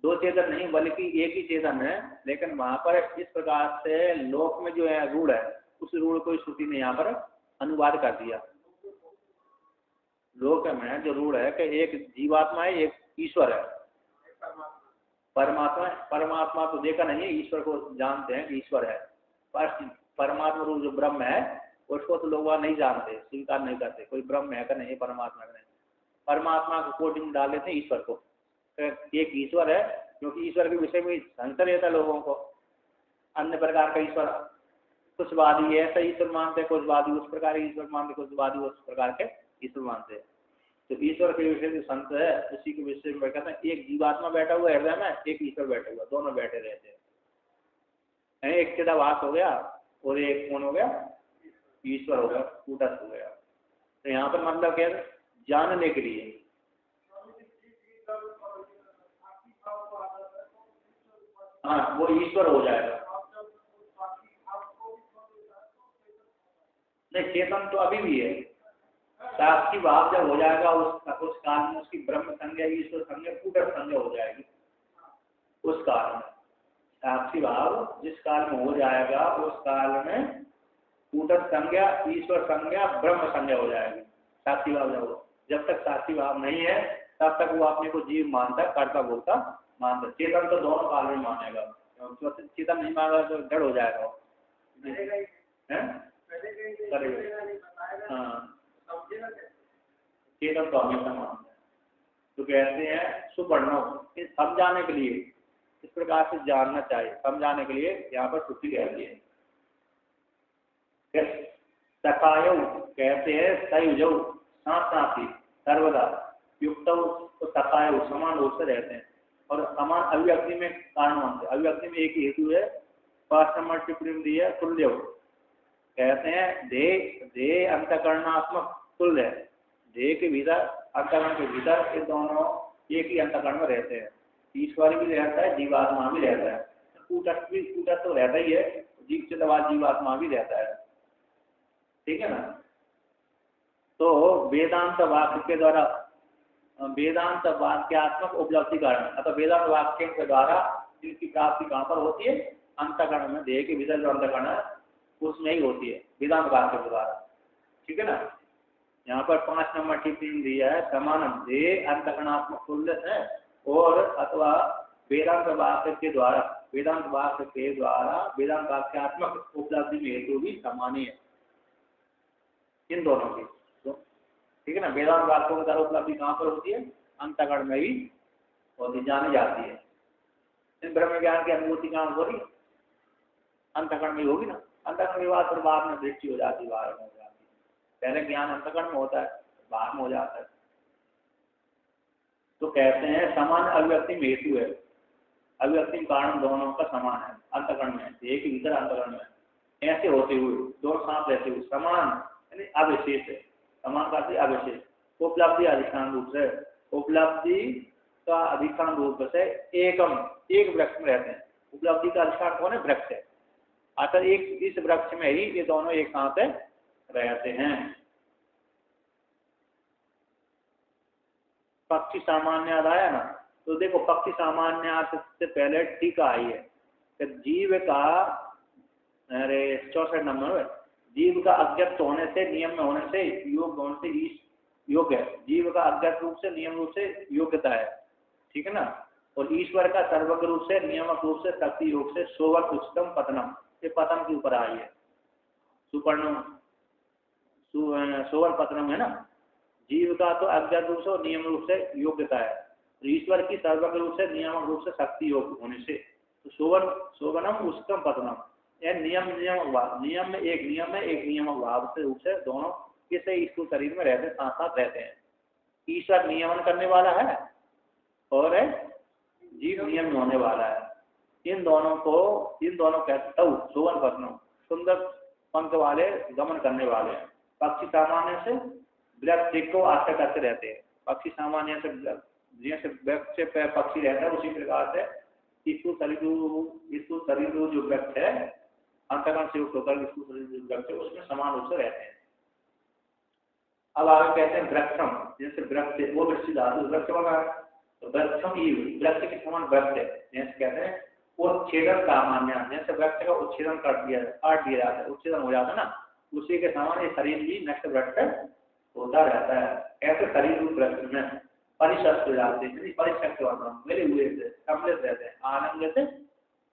दो चेतन नहीं बल्कि एक ही चेतन है, लेकिन वहां पर इस प्रकार से लोक में जो है रूढ़ है, उस रूढ़ को श्रुति ने यहाँ पर अनुवाद कर दिया। लोक में जो रूढ़ है कि एक जीवात्मा है, एक ईश्वर है, परमात्मा तो देखा नहीं है, ईश्वर को जानते हैं कि ईश्वर है, पर परमात्मा रूप जो ब्रह्म है उसको तो लोग नहीं जानते, स्वीकार नहीं करते, कोई ब्रह्म है का नहीं, परमात्मा का नहीं। परमात्मा को कोटि में डाल देते हैं ईश्वर को, एक ईश्वर है, क्योंकि ईश्वर के विषय में संशय रहता है लोगों को। अन्य प्रकार का ईश्वर, कुछ वादी ऐसा ईश्वर मानते हैं, कुछ वादी उस प्रकार के ईश्वर मानते, कुछ वादी उस प्रकार के ईश्वर मानते हैं। तो ईश्वर के विषय जो संत है उसी के विषय में कहते हैं एक जीवात्मा बैठा हुआ हृदय में, एक ईश्वर बैठा हुआ, दोनों बैठे रहते हैं। एक चिदाभास हो गया और एक कौन हो गया, ईश्वर हो गया, कूटस्थ हो गया। तो यहाँ पर मतलब क्या है, जानने के लिए हाँ वो ईश्वर हो जाएगा। नहीं, चेतन तो अभी भी है, साक्षी भाव जब हो जाएगा उस काल में उसकी ब्रह्म संज्ञा, ईश्वर संज्ञा, कूटस्थ संज्ञा हो जाएगी। उस काल में साक्षी भाव जिस काल में हो जाएगा उस काल में कूटस्थ संज्ञा, ईश्वर संज्ञा, ब्रह्म संज्ञा हो जाएगी। साक्षी भाव जब तक साक्षी भाव नहीं है तब तक वो अपने को जीव मानता, कर्ता बोलता मानता। चेतन तो दोनों काल में मानेगा, चेतन नहीं मानेगा तो जड़ हो जाएगा, हाँ चेतन तो हमेशा मानता है। तो कहते हैं सुपर्ण समझाने के लिए, इस प्रकार से जानना चाहिए, समझाने के लिए यहाँ पर छुट्टी कहती है। सखाय कहते हैं सयुजौ, साथ साथ ही सर्वदा युक्त तो सखाय समान रूप से रहते हैं, और समान अभिव्यक्ति में कारण मानते हैं। अभिव्यक्ति में एक ही हेतु है, 5 नंबर टिप्पणी दी है तुल्य, कहते हैं देह अंतकरणात्मक तुल्य है, देह के भीतर अंतकरण के भीतर ये दोनों एक ही अंतकरण में रहते हैं। ईश्वर भी रहता है, जीवात्मा भी रहता है, कूटस्थ तो रहता ही है, जीव से दवा जीवात्मा भी रहता है, ठीक है ना। तो वेदांत वाक्य के द्वारा, वेदांत वाक्यात्मक उपलब्धि कारण, अतः वेदांत वाक्य के द्वारा जिनकी प्राप्ति कहाँ पर होती है, अंतकरण में, देह के भीतर जो अंतकरण है उसमें ही होती है, वेदांत वाक्य के द्वारा, ठीक है ना। यहाँ पर 5 नंबर टिप्पणी दिया है, समान देह अंतकरणात्मक तुल्य है, और अथवा वेदांत वाक्य के द्वारा, वेदांत वाक्य के द्वारा वेदांत वाक्यात्मक उपलब्धि में हेतु भी समान ही है इन दोनों की, तो ठीक है ना। वेदांत वाक्यों के द्वारा उपलब्धि कहाँ पर होती है, अंतकरण में ही होती, जानी जाती है। इन ब्रह्म ज्ञान की अनुभूति कहाँ हो रही, अंतकरण में होगी ना। अंतकरण के बाद फिर बाद में दृष्टि हो जाती है, बाहर में हो जाती है, पहले ज्ञान अंतकरण में होता है, बाहर में हो जाता है। तो कहते हैं समान अभिव्यक्ति में हेतु है, अभिव्यक्ति कारण दोनों का समान है, अंतकरण में, एक ही भीतर अंतकरण में, ऐसे होते हुए दोनों साथ रहते हुए समान यानी अविशेष है, समान का अविशेष, उपलब्धि अधिष्ठान रूप से, उपलब्धि का अधिष्ठान रूप से एक वृक्ष में रहते हैं। उपलब्धि का अधिष्ठान कौन है, वृक्ष है, अतः एक इस वृक्ष में ही ये दोनों एक साथ रहते हैं। पक्षी सामान्य आया ना, तो देखो पक्षी सामान्य से पहले टीका आई है कि जीव का, अरे 64 नंबर, जीव का अज्ञात होने से, नियम में होने से, योग होने से योग है, जीव का अज्ञात रूप से नियम रूप से योग्यता है, ठीक है ना। और ईश्वर का सर्वज्ञ रूप से, नियामक रूप से, शक्ति योग से सोवर उच्चतम पतनम, ये पतन के ऊपर आई है, सुपर्णम सोवर पतनम है ना। जीव का तो अज्ञात रूप से और नियम रूप से योग्यता है, ईश्वर की सर्वज्ञ रूप से, नियामक रूप से, शक्ति योग होने से, तो सोवनम उच्चतम पतनम, यह नियम में एक नियमक भाव से रूप से दोनों किसे ईश्वर शरीर में रहते, साथ साथ रहते हैं। ईश्वर नियमन करने वाला है और जीव नियम में होने वाला है। इन दोनों कहते सोवन पत्नम, सुंदर पंख वाले, गमन करने वाले हैं। पक्षी सामान्य से वृक्ष को आश्रय करते रहते हैं। पक्षी सामान्य से जैसे वृक्ष से पक्षी रहता है उसी प्रकार से स्थूल शरीर जो वृक्ष है अंतःकरण से युक्त होकर स्थूल शरीर जो वृक्ष है उसमें समान रूप से रहते हैं। अब आगे कहते हैं वृक्षम, जैसे वृक्ष वो वृक्ष धातु वृक्ष होगा तो वृक्षम ही वृक्ष के समान वृक्ष है। जैसे कहते हैं उच्छेदन सामान्य, जैसे वृक्ष का उच्छेदन काट दिया जाता है, उच्छेदन हो जाता है ना, उसी के समान ये शरीर भी नष्ट वृक्ष होता रहता है। ऐसे शरीर रूप वृक्ष में परिशक्त हो जाते हैं, परिशक्त मेरे हुए से सम्मिलित रहते हैं, आनंद से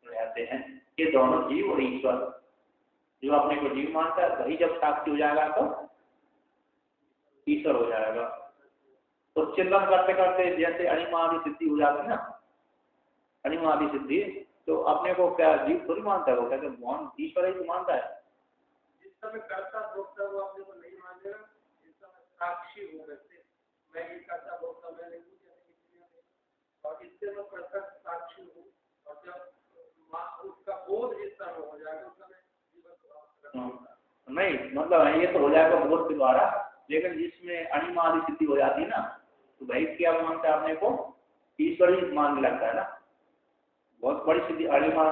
रहते हैं। ये दोनों जीव और ईश्वर, जो अपने को जीव मानता है वही जब साक्षी हो जाएगा तो ईश्वर हो जाएगा। तो चिंतन करते करते जैसे अणिमादि सिद्धि हो जाती है ना, अणिमादि सिद्धि, तो अपने को क्या जीव थोड़ी मानता है, वो कहते हैं ईश्वर ही तो मानता है। जिस समय कर्ता भोक्ता वो अपने को नहीं मानेगा, जिस समय साक्षी हो गए मैं ये कर्ता भोक्ता मैंने और इससे मैं प्रत्यक्ष साक्षी हूँ, और जब उसका बोध जिस समय हो जाएगा उस समय जीवन नहीं मतलब ये तो हो जाएगा बोध के द्वारा, लेकिन जिसमें अणिमादि सिद्धि हो जाती है ना तो भाई क्या मानता है अपने को ईश्वर ही मानने लगता है ना। बहुत बड़ी सिद्धि गरिमा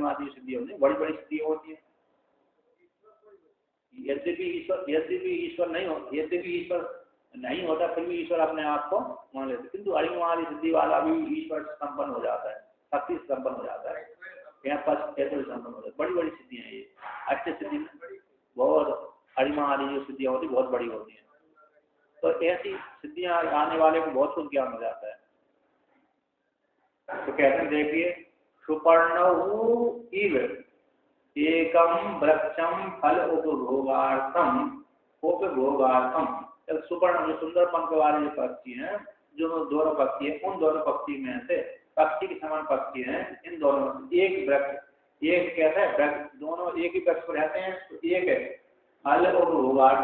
आदि सिद्धि होती है, बड़ी बड़ी सिद्धि होती है। यद्यपि ईश्वर नहीं होता फिर भी ईश्वर अपने आप को मान लेते, किंतु अणिमादि सिद्धि वाला भी ईश्वर संपन्न हो जाता है, शक्ति संपन्न हो जाता है, यहाँ पास कैसे संपन्न हो जाता है। बड़ी बड़ी सिद्धियाँ ये अच्छी सिद्धि में बहुत अणिमादि जो सिद्धियाँ होती बहुत बड़ी होती है। तो ऐसी सिद्धियां आने वाले को बहुत कुछ ज्ञान हो जाता है। तो कहते हैं देखिए सुपर्णौ इव एकम वृक्षम फल उपभोगार्थम सुपर्ण जो सुंदर पंख वाले जो पक्षी हैं, जो दोनों पक्षी हैं, उन दोनों पक्षी में से पक्षी के समान पक्षी हैं, इन दोनों एक वृक्ष, एक कहता है वृक्ष दोनों एक ही वृक्ष पर रहते हैं, तो एक है फल उपभोगार्थ,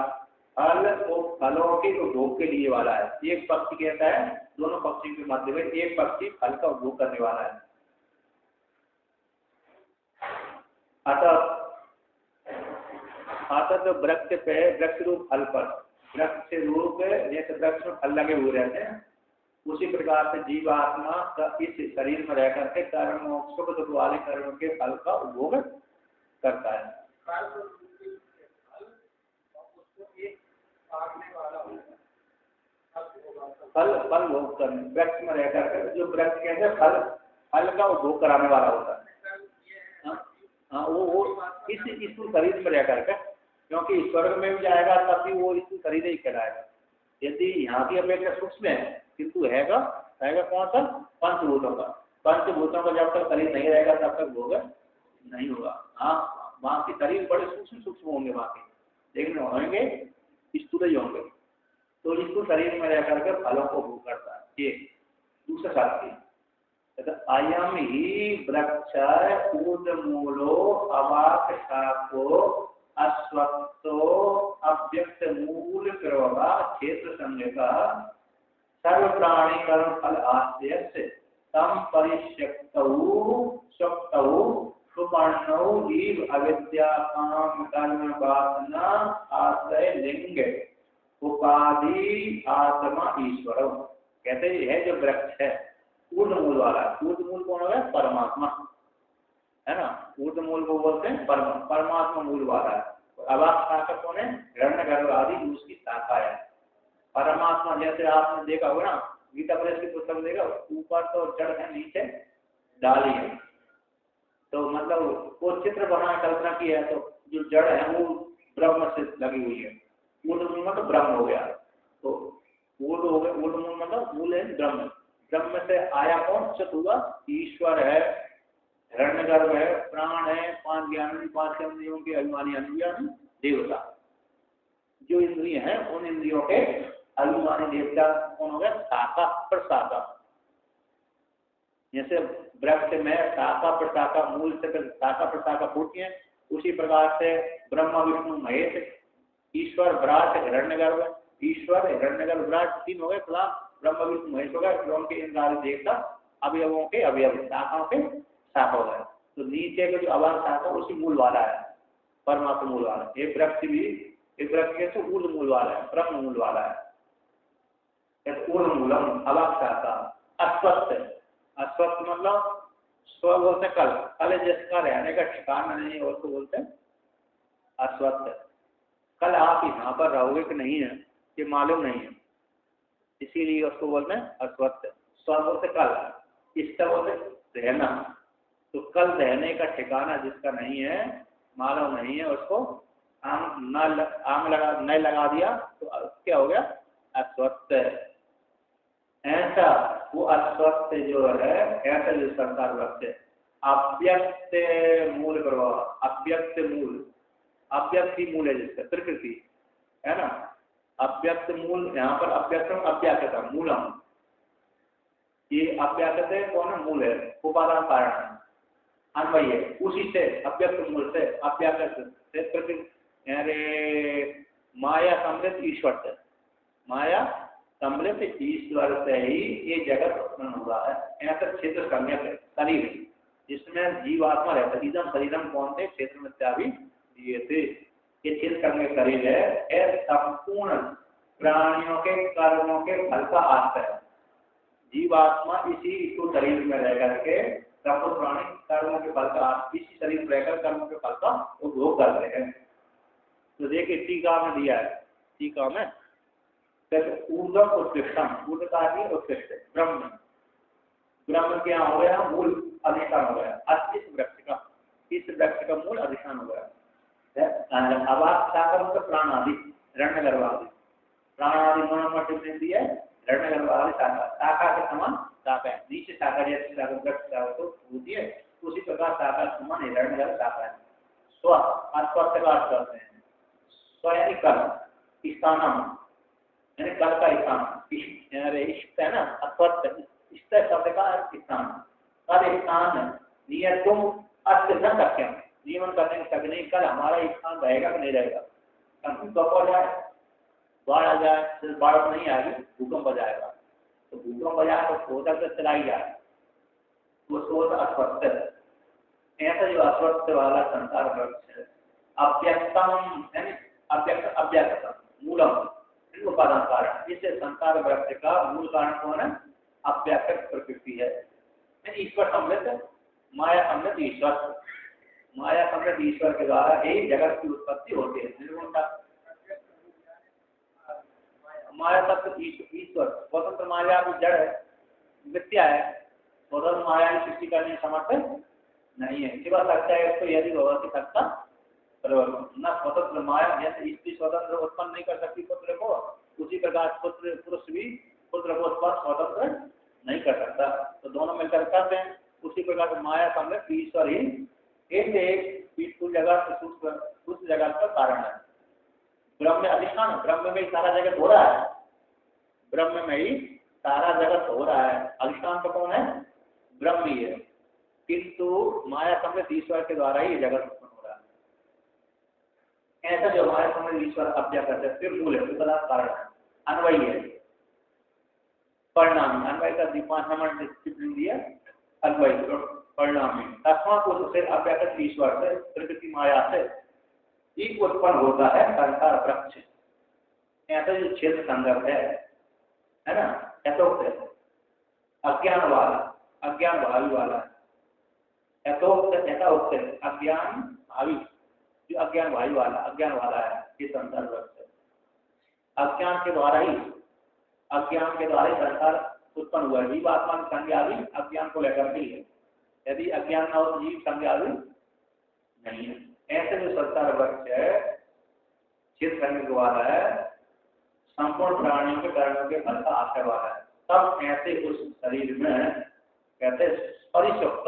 फल और फलों के उपभोग के लिए वाला है। एक पक्षी कहता है दोनों पक्षी के मध्य में एक पक्षी फल का उपभोग करने वाला है। अतः तो वृक्ष रूप फल पर वृक्ष रूप जैसे वृक्ष में फल लगे हुए रहते हैं, उसी प्रकार से जीवात्मा का इस शरीर में रह करके कर्म सुख दुख वाले कर्म के फल का उपभोग करता है। फल भोग करने वृक्ष में रह करके जो वृक्ष कहते हैं फल का उपभोग कराने वाला होता है। हाँ वो इस शरीर में रह करके, क्योंकि स्वर्ग में भी जाएगा तब भी वो इस शरीर ही कहलाएगा। यदि यहाँ की अपेक्षा सूक्ष्म है किंतु रहेगा कौन सा पंचभूतों का, पंचभूतों का जब तक शरीर नहीं रहेगा तब तक भोग नहीं होगा। हाँ वहाँ के शरीर बड़े सूक्ष्म होंगे वहाँ के, लेकिन होंगे स्थूल ही होंगे। तो इसको शरीर में रह करके फलों को भोग करता है। एक दूसरा साथी अयम ही वृक्ष ऊर्धमूलो अवाक शाखो अश्वत्थो अव्यक्त मूल प्रभा क्षेत्र संज्ञा सर्व प्राणी कर्म फल आश्रय से तम परिशक्तौ सुपर्णौ जीव अविद्या काम कर्म वासना आश्रय लिंग उपाधि आत्मा ईश्वर। कहते हैं यह जो वृक्ष है ऊर्धमूल वाला, ऊर्धमूल कौन है? परमात्मा है ना, ऊर्धमूल को बोलते हैं परमात्मा मूल वाला है। अवाक शाखा कौन है? हिरण्यगर्भ आदि उसकी शाखा है। परमात्मा जैसे आपने देखा होगा ना गीता प्रेस की पुस्तक देखा, ऊपर तो जड़ है नीचे डाली है, तो मतलब वो चित्र बना कल्पना की है, तो जो जड़ है वो ब्रह्म से लगी हुई है। ऊर्धमूल मतलब ब्रह्म हो गया, तो ऊर्ध हो गया, ऊर्धमूल मतलब मूल है ब्रह्म, ब्रह्म से आया कौन? चित हुआ ईश्वर है, हिरण्यगर्भ है, प्राण है, पांच ज्ञान पांच इंद्रियों के अभिमानी इंद्रिय देवता, जो इंद्रिय हैं उन इंद्रियों के अभिमानी देवता कौन हो गया? शाखा प्रशाखा। जैसे वृक्ष में शाखा प्रशाखा मूल से शाखा प्रशाखा फूटती है, उसी प्रकार से ब्रह्मा विष्णु महेश ईश्वर विराट हिरण्यगर्भ, ईश्वर हिरण्यगर्भ विराट तीन हो गए, ब्रह्म विष्णु महेश हो गए, उनके इंद्रादि देवता अवयवों के अवयव शाखाओं के शाखा हो गए। तो नीचे के जो अवाक शाखा उसी मूल वाला है, परमात्मा मूल वाला। एक वृक्ष भी एक वृक्ष कैसे ऊर्ध मूल वाला है, ब्रह्म मूल वाला है, ऊर्ध मूलम अवाक्षाता। अस्वस्थ, अस्वस्थ मतलब स्व बोलते कल, कल जिसका रहने का ठिकाना नहीं और तो बोलते हैं अस्वस्थ। कल आप यहाँ पर रहोगे कि नहीं है ये मालूम नहीं है, इसीलिए उसको बोलते हैं अस्वस्थ। स्व बोलते कल, इसका बोलते रहना, तो कल रहने का ठिकाना जिसका नहीं है, मालूम नहीं है, उसको आंग न लगा दिया तो क्या हो गया अस्वस्थ। ऐसा वो अस्वस्थ जो है, ऐसा जो संसार वृक्ष है, अव्यक्त मूल प्रभाव, अव्यक्त मूल, अव्यक्त ही मूल है जिसका प्रकृति है ना, अव्यक्त मूल। यहाँ पर अव्यक्तम अव्याकृतम मूलम, ये अव्याकृत है कौन है, मूल है, उपादान कारण है, अन्वय है, उसी से अव्यक्त मूल से अव्याकृत से प्रकृति, अरे माया सम्मिलित ईश्वर से, माया सम्मिलित ईश्वर से ही ये जगत उत्पन्न हुआ है। ऐसा क्षेत्र सम्यक है, शरीर जिसमें जीवात्मा रहता है, इदम शरीरम कौन थे, क्षेत्र में त्यागी दिए थे, ये क्षेत्र सम्यक शरीर है, संपूर्ण प्राणियों के कर्मों के फल का आश्रय है। जीवात्मा इसी तो शरीर में रह करके संपूर्ण प्राणी कर्मों के फल का, इसी शरीर में रहकर कर्मों के फल का उपभोग कर रहे हैं। तो देखिए टीका में दिया है, टीका में ऊर्धम उत्कृष्टम, ऊर्ध का उत्कृष्ट ब्रह्म, ब्रह्म क्या हो गया, मूल अधिष्ठान हो गया, इस वृक्ष का, इस वृक्ष का मूल अधिष्ठान हो गया। अवाक प्राण आदि रण्य गर्भ आदि, प्राण आदि मोनोमोटिव दी है, रण्य गर्भ आदि शाखा, शाखा के समान शाखा है, नीचे शाखा जैसे शाखा वृक्ष तो होती है, उसी प्रकार शाखा समान हिरण्य गर्भ शाखा है। स्व अस्वस्थ का अर्थ करते हैं, स्व यानी कर्म, स्थानम यानी कल का स्थान, इष्ट है ना, अस्वस्थ इष्ट शब्द का स्थान, कल स्थान नियत तुम अस्त न सक्यम, जीवन करने की शक नहीं, कल हमारा स्थान रहेगा कि नहीं रहेगा, भूकंप हो जाए, बाढ़ आ जाए, फिर बाढ़ नहीं आएगी, भूकंप आ जाएगा, तो भूकंप आ जाए तो सोचा से चलाई जाए, वो सोच अस्वस्थ है। ऐसा जो अस्वस्थ वाला संसार वृक्ष है, अव्यक्तम यानी अव्यक्त अव्यक्तम मूलम उपादान कारण, इससे संसार वृक्ष का मूल कारण कौन है, अव्याकृत प्रकृति है, ईश्वर सम्मिलित, माया सम्मिलित ईश्वर, माया सम्मिलित ईश्वर के द्वारा ही जगत की उत्पत्ति होती है। निर्गुणता माया तत्व ईश्वर, स्वतंत्र माया की जड़ है, मिथ्या है, स्वतंत्र माया की सृष्टि करने समर्थ नहीं है, सिवा सकता है इसको यदि भगवती सकता परिवर्तन न स्वतंत्र माया, जैसे स्त्री स्वतंत्र उत्पन्न नहीं कर सकती पुत्र को, उसी प्रकार पुत्र पुरुष भी पुत्र को उत्पन्न स्वतंत्र नहीं कर सकता, तो दोनों मिलकर करते हैं। उसी प्रकार माया सम्मिलित ईश्वर ही एक पीठफुल जगह उस जगत का कारण है। ब्रह्म में अधिष्ठान, ब्रह्म में ही सारा जगत हो रहा है, ब्रह्म में ही सारा जगत हो रहा है, अधिष्ठान तो कौन है, ब्रह्म ही है, किंतु माया सम्मिलित ईश्वर के द्वारा ही जगत उत्पन्न हो रहा है। ऐसा जो माया सम्मिलित ईश्वर अव्यय कर सकते मूल है, उसका कारण है, अन्वय है, परिणाम, अन्वय का 5 नंबर डिसिप्लिन दिया, अन्वय परिणामी, तस्मात् उससे अव्यक्त ईश्वर से प्रकृति माया से एक उत्पन्न होता है संसार वृक्ष। ऐसा जो क्षेत्र संदर्भ है ना, यथोक्त है, अज्ञान वाला, अज्ञान भावी वाला है, यथोक्त यथोक्त है, अज्ञान भावी, जो अज्ञान भावी वाला, अज्ञान वाला है ये संसार वृक्ष। अज्ञान के द्वारा ही संसार उत्पन्न हुआ है, जीव आत्मा की संज्ञा भी अज्ञान को लेकर के है, यदि अज्ञान न हो तो जीव संज्ञा भी नहीं है। ऐसे जो संसार वृक्ष है, चित्त करने वाला है, संपूर्ण प्राणियों के कर्मों के फल का आश्रय वाला है, तब ऐसे उस शरीर में कहते परिशुक्त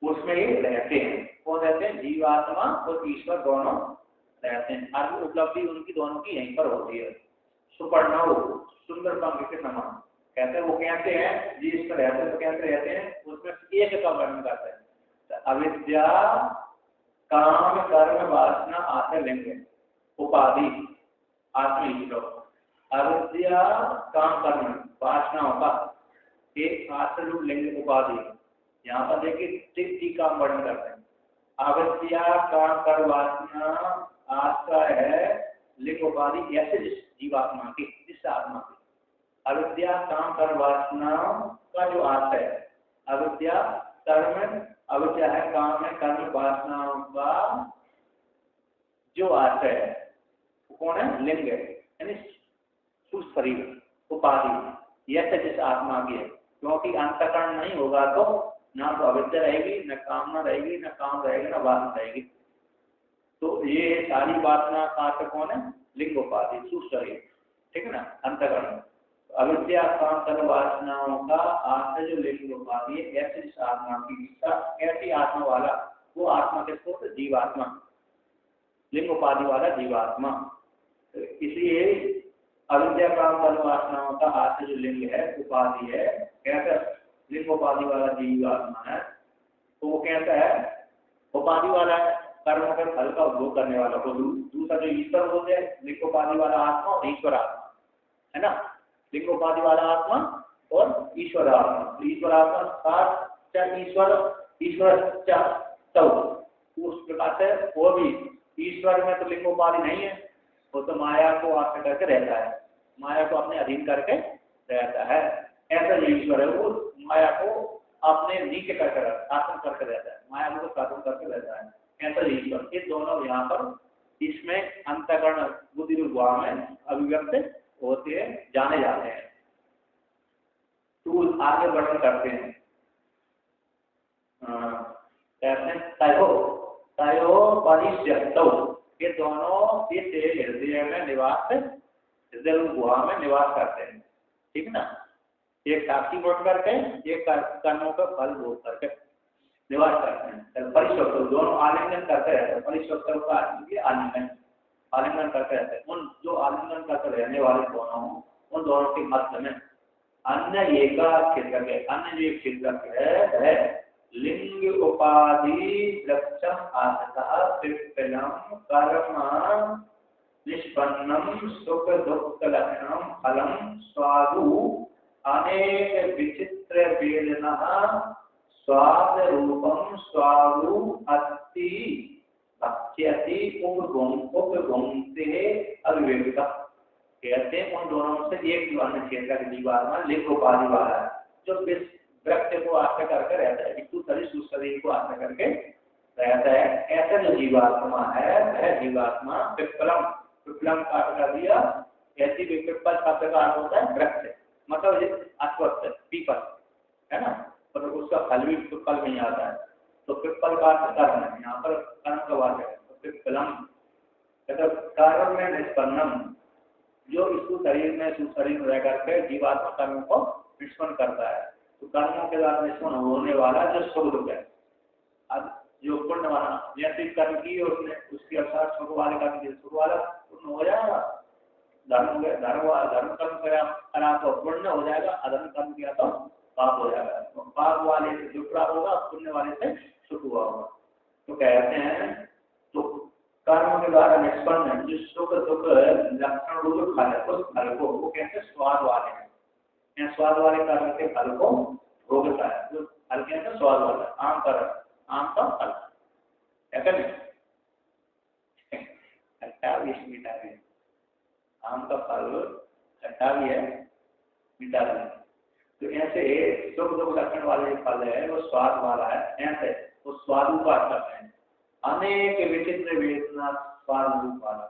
उसमें ही रहते हैं। कौन रहते हैं, जीवात्मा और ईश्वर दोनों रहते हैं, आत्म उपलब्धि उनकी दोनों की यहीं पर होती है। सुपर्णव सुंदर पंख के समान, कहते हैं वो कहते हैं जिसमें रहते हैं तो कहते रहते हैं, उसमें एक का वर्णन करते हैं, अविद्या काम कर्म वासना आश्रय लिंग उपाधि आत्म, अविद्या काम कर्म वासनाओं का एक आश्रय लिंग उपाधि। यहाँ पर देखिए टीका वर्णन करते हैं, अविद्या काम कर्म वासना आश्रय है ऐसे जीवात्मा की, जिस आत्मा की अविद्या काम कर्म वासना का जो आशय है, अविद्या कर्म, अविद्या है काम है, कर्म वासनाओं का जो आशय है वो कौन है? लिंग है, यानी शरीर उपाधि, यह जिस आत्मा की है। क्योंकि अंतःकरण नहीं होगा तो ना तो अविद्या रहेगी, न कामना रहेगी, न काम रहेगा, न वासना रहेगी। तो ये सारी वासना का अर्थ कौन है? लिंग उपाधि, शरीर, ठीक है ना, अंतःकरण। अविद्या काम कर्म वासनाओं का आश्रय जो लिंग उपाधि है, ऐसे जिस आत्मा की, ऐसी आत्मा वाला वो आत्मा किसको? जीवात्मा, लिंग उपाधि वाला जीवात्मा। इसलिए अविद्या काम कर्म वासनाओं का आश्रय जो लिंग है, उपाधि है, कैसा लिंग उपाधि वाला जीवात्मा है, तो वो कैसा है? उपाधि वाला है, कर्म का फल का उपभोग करने वाला। तो दूसरा जो ईश्वर होते हैं, लिंग उपाधि वाला आत्मा और ईश्वर आत्मा, है ना, लिंग उपाधि वाला आत्मा और ईश्वर आत्मा। तो ईश्वर आत्मा सात ईश्वर तो उस प्रकार से वो भी ईश्वर में तो लिंग उपाधि नहीं है, वो तो माया को आश्रय करके रहता है, माया को अपने अधीन करके रहता है। ऐसा जो ईश्वर है वो माया को अपने नीचे करके शासन करके रहता है, माया को शासन करके रहता है, ऐसा ईश्वर। ये दोनों यहाँ पर इसमें अंतःकरण बुद्धि रूप भाव में अभिव्यक्त होते हैं, जाने जाते हैं। तो आगे वर्णन करते हैं, कहते हैं तयो परिष्यक्तौ, ये दोनों इस हृदय में निवास, हृदय रूप गुहा में निवास करते हैं, ठीक है ना। एक साक्षी भोग करके, एक कर्मों का फल भोग करके निवास करते हैं। परिष्यक्तौ दोनों आलिंगन करते रहते हैं, परिष्यक्तौ का आलिंगन करते रहते हैं। उन जो आलिंगन करते रहने वाले दोनों, उन दोनों के मध्य में अन्य एका क्षेत्र है, अन्य जो क्षेत्र है लिंग उपाधि लक्षण आसतः पिप्पलम कर्म निष्पन्नम सुख दुख लक्षणम फलम स्वादु अनेक विचित्र वेदना स्वाद रूपम स्वादु अस्ति भक्ष्यति उपभुंक्ते अविवेकिता। कहते हैं उन दोनों से एक जो अन्य क्षेत्र का जीवात्मा लिंग उपाधि वाला है, जो व्यक्ति को आश्रय करके रहता है, शरीर को आश्रय करके रहता है। ऐसा जो जीवात्मा है वह जीवात्मा पिप्पलम का कर दिया, ऐसी पिप्पल शब्द का अर्थ होता है वृक्ष, मतलब अश्वत्थ पीपल है ना, और उसका फल भी पिप्पल में ही आता है। तो पिप्पल का अर्थ कर्म है, यहाँ पर कर्म का वाक्य है। तो पिप्पलम कर्म में निष्पन्नम, जो इसको शरीर में सुशरीर रह करके जीवात्मा कर्मों को निष्पन्न करता है। तो कर्मों के द्वारा निष्पन्न होने वाला जो सुख दुख है, अब जो पुण्य वाला जैसे कर्म की उसने उसके अनुसार सुख वाले कर्म किए, सुख वाला पुण्य हो जाएगा, धर्म कर्म करा तो पुण्य हो जाएगा, अधर्म कर्म किया तो पाप हो जाएगा। तो पाप वाले से दुख प्राप्त होगा, पुण्य वाले से सुख हुआ होगा। तो कहते हैं तो कर्म के द्वारा निष्पन्न जो सुख दुख लक्षण रूप फल है, उस फल को वो कहते हैं स्वाद वाले हैं। स्वाद वाले कर्म के फल को भोगता है, जो फल कहते हैं स्वाद वाला। आम का फल ऐसा नहीं, खट्टा भी मीठा भी, आम का फल खट्टा भी है मीठा भी है। तो ऐसे सुख दुख लक्षण वाले फल है वो स्वाद वाला है, ऐसे वो स्वादु का अर्थ है। अनेक विचित्र वेदना स्वाद रूप वाला,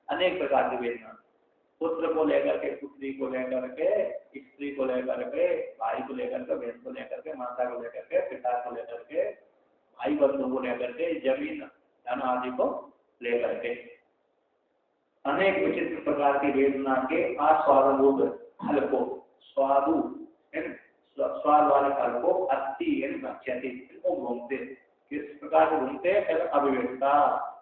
अनेक प्रकार की वेदना, पुत्र को लेकर के, पुत्री को लेकर के, स्त्री को लेकर के, भाई को लेकर के, बहन को लेकर के, माता को लेकर के, पिता को लेकर के, भाई बंधु को लेकर के, जमीन धन आदि को लेकर के, अनेक विचित्र प्रकार की वेदना के आस्वाद रूप फल को, स्वादु स्वाद वाले फल को अति घूमते, किस प्रकार से घूमते हैं? अविवेकता,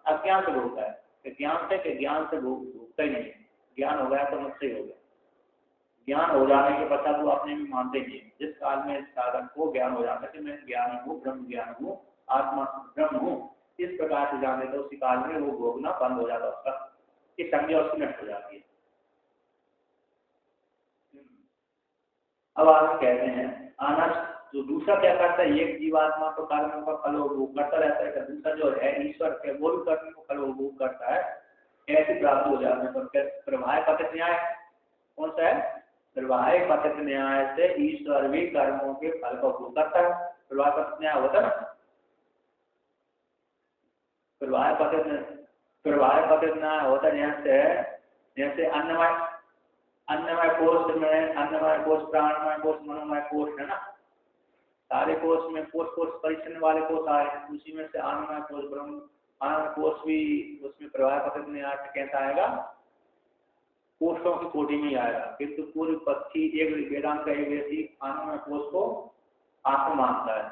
अज्ञान से घूमता है। ज्ञान से भूखता ही नहीं, ज्ञान हो गया तो मुझसे ही हो गया। ज्ञान हो जाने के पश्चात वो अपने भी मानते ही नहीं। जिस काल में साधक को ज्ञान हो जाता है कि मैं ज्ञानी हूँ, ब्रह्म ज्ञान हूँ, आत्मा ब्रह्म हूँ, इस प्रकार से जाने तो उसी काल में वो भोगना बंद हो जाता है, उसका ये संज्ञा उसकी नष्ट हो जाती है। अब आगे कहते हैं आनस, जो दूसरा क्या करता है, एक जीवात्मा तो कर्मों का फल भोग करता रहता है, दूसरा जो है ईश्वर के वो भी कर्मों का फल भोग करता है। ऐसी प्राप्ति हो जाने पर प्रवाह पतित न्याय कौन सा है? प्रवाह पतित न्याय से ईश्वर भी कर्मों के फल को भोग करता है। प्रवाह पतित न्याय होता है ना, प्रवाह पतित न्याय होता है जैसे अन्नमय कोश, प्राणमय कोश, मनोमय कोश है ना, सारे कोश में कोश परिच्छिन्न वाले कोश आए, उसी में से आनंदमय कोश आनंद कोश भी उसमें प्रवाह पतित न्याय कैसा आएगा? कोषों की कोटि में आएगा। किंतु पूर्व पक्षी एक वेदांत का एक व्यक्ति आनंदमय कोश को आत्मा मानता है,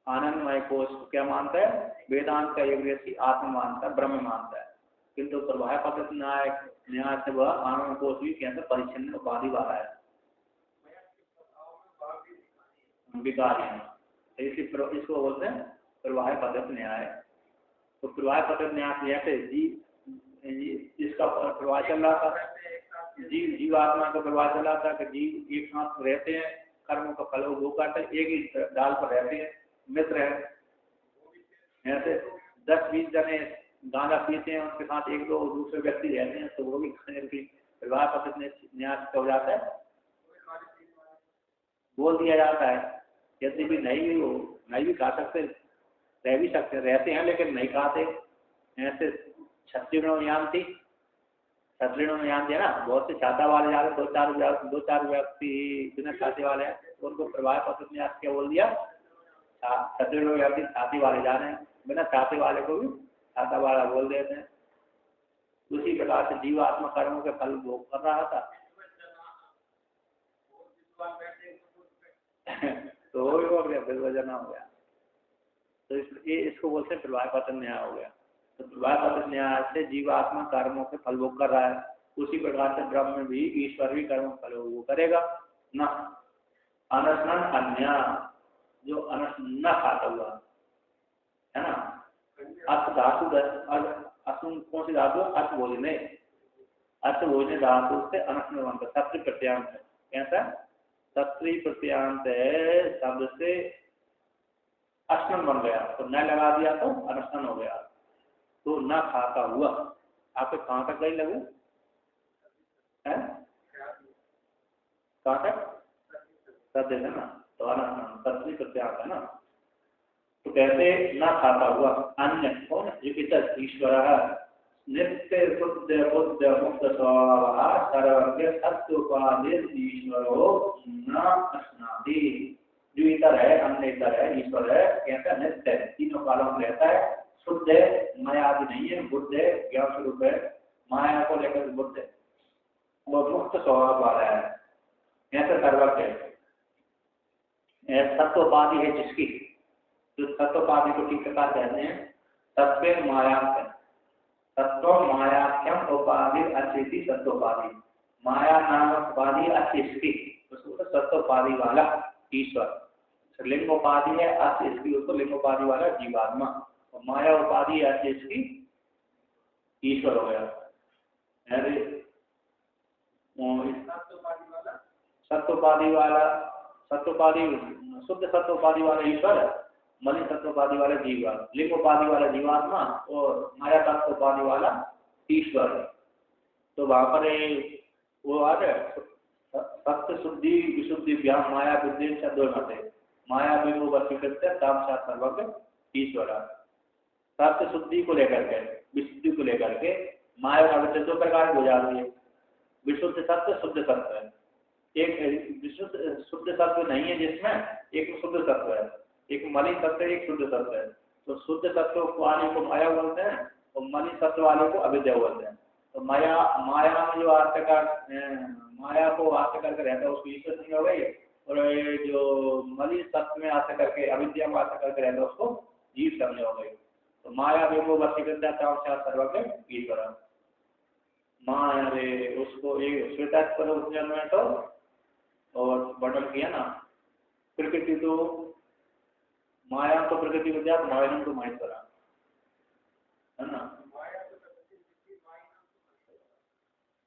आनंदमय कोश को क्या मानता है? वेदांत का एक व्यक्ति आत्मा मानता है, ब्रह्म मानता है। किंतु प्रवाह पतित न्याय से वह आनंद कोश भी कैसे परिच्छिन्न उपाधि वाला है, विकारी है। इसको बोलते हैं प्रवाह पतित न्याय। तो प्रवाह पतित न्याय जैसे इसका प्रवाह चल रहा था, जीवात्मा का प्रवाह चल रहा था कि जीव एक साथ रहते हैं, कर्मों का फल वो करते हैं, एक ही डाल पर रहते हैं, मित्र है। ऐसे 10-20 जने गांजा पीते हैं, उनके साथ 1-2 दूसरे व्यक्ति रहते हैं, तो वो भी प्रवाह पतित न्याय हो जाता है, बोल दिया जाता है। यदि भी नहीं भी खा सकते, रह भी सकते, रहते हैं लेकिन नहीं खाते। ऐसे छत्तीसगढ़ में यान थी ना, बहुत से छाता वाले जा रहे, 2-4 व्यक्ति बिना छाते वाले हैं, तो उनको प्रवाह पतित न्याय क्या बोल दिया? छत्तीसगढ़ व्यक्ति छाती वाले जा रहे हैं, बिना छाते वाले को भी छाता वाला बोल देते हैं। उसी प्रकार से जीवात्मा कर्मों के फल भोग कर रहा था तो वो भी हो गया, बिलवजना हो गया। तो इसको बोलते हैं प्रवाह पतित न्याय हो गया। तो प्रवाह पतित न्याय से जीवात्मा कर्मों के फल भोग कर रहा है, उसी प्रकार से ब्रह्म भी, ईश्वर भी कर्मों फल भोग करेगा ना। अनशन अन्य, जो अनशन न खाता हुआ है ना, अर्थ धातु, कौन सी धातु? अर्थ भोजने धातु से अनशन बनता है, सत्रि प्रत्यांत है। कैसा? सत्रि प्रत्यांत है, शब्द से अश्नन बन गया, तो न लगा दिया तो अनशन हो गया। तो न खाता हुआ, आपको कहाँ तक गई लगू है? कहाँ तक? सत्य है ना, तो अनशन सत्रि प्रत्यांत है ना। तो कहते न खाता हुआ अन्य कौन? ईश्वर नित्य शुद्ध बुद्ध मुक्त स्वभाव सर्वज्ञ सत्योपाधि ईश्वरो न अश्नादि। जो इतर है, अन्य इतर है, ईश्वर है, कहता नित्य है, तीनों कालों में रहता है, शुद्ध है, माया आदि नहीं है, बुद्ध है, ज्ञान स्वरूप है, माया को लेकर बुद्ध है, वो मुक्त स्वभाव वाला है, ऐसा सर्वज्ञ है। सत्योपाधि है जिसकी, जो सत्योपाधि को ठीक प्रकार कहते हैं तत्व मायाख्यम, तत्व मायाख्यम उपाधि अचिति सत्योपाधि, माया नाम उपाधि अचिष्टि, उसको सत्योपाधि वाला ईश्वर। लिंग उपाधि है अचिष्टि, उसको लिंग उपाधि वाला जीवात्मा, और माया उपाधि है अचिष्टि, ईश्वर हो गया। सत्योपाधि शुद्ध सत्योपाधि वाला ईश्वर, मलिन तत्वोपाधि वाला जीवा, लिंग उपाधि वाला जीवात्मा, और माया तत्वोपाधि वाला ईश्वर। तो वहां पर वो आ रहा है सत्य शुद्धि विशुद्धि व्याम माया बुद्धि शब्दों में, माया भी वो वस्तुकृत साक्षात सर्वज्ञ ईश्वर। सत्य शुद्धि को लेकर के, विशुद्धि को लेकर के माया का 2 प्रकार हो जाती है, विशुद्ध सत्य, शुद्ध सत्य है। एक विशुद्ध शुद्ध सत्य नहीं है जिसमें, एक शुद्ध सत्य है, एक मलिन सत्य, एक शुद्ध सत्य है। तो शुद्ध सत्य वाले को माया बोलते हैं, और मलिन सत्य वाले को अविद्या बोलते हैं। तो माया में जो आश्रय कर, माया को आश्रय करके रहता है उसको ईश्वर समझ हो गई, और जो मलिन सत्य में आश्रय करके, अविद्या में आश्रय करके रहता है उसको जीव समझ हो गई। तो माया भी वो वसीकता सर्वज्ञ ईश्वर। माया रे उसको एक श्वेता में तो और वर्णन किया ना, प्रकृति तो माया तो प्रकृति विद्या, माया तो महेश्वर है ना,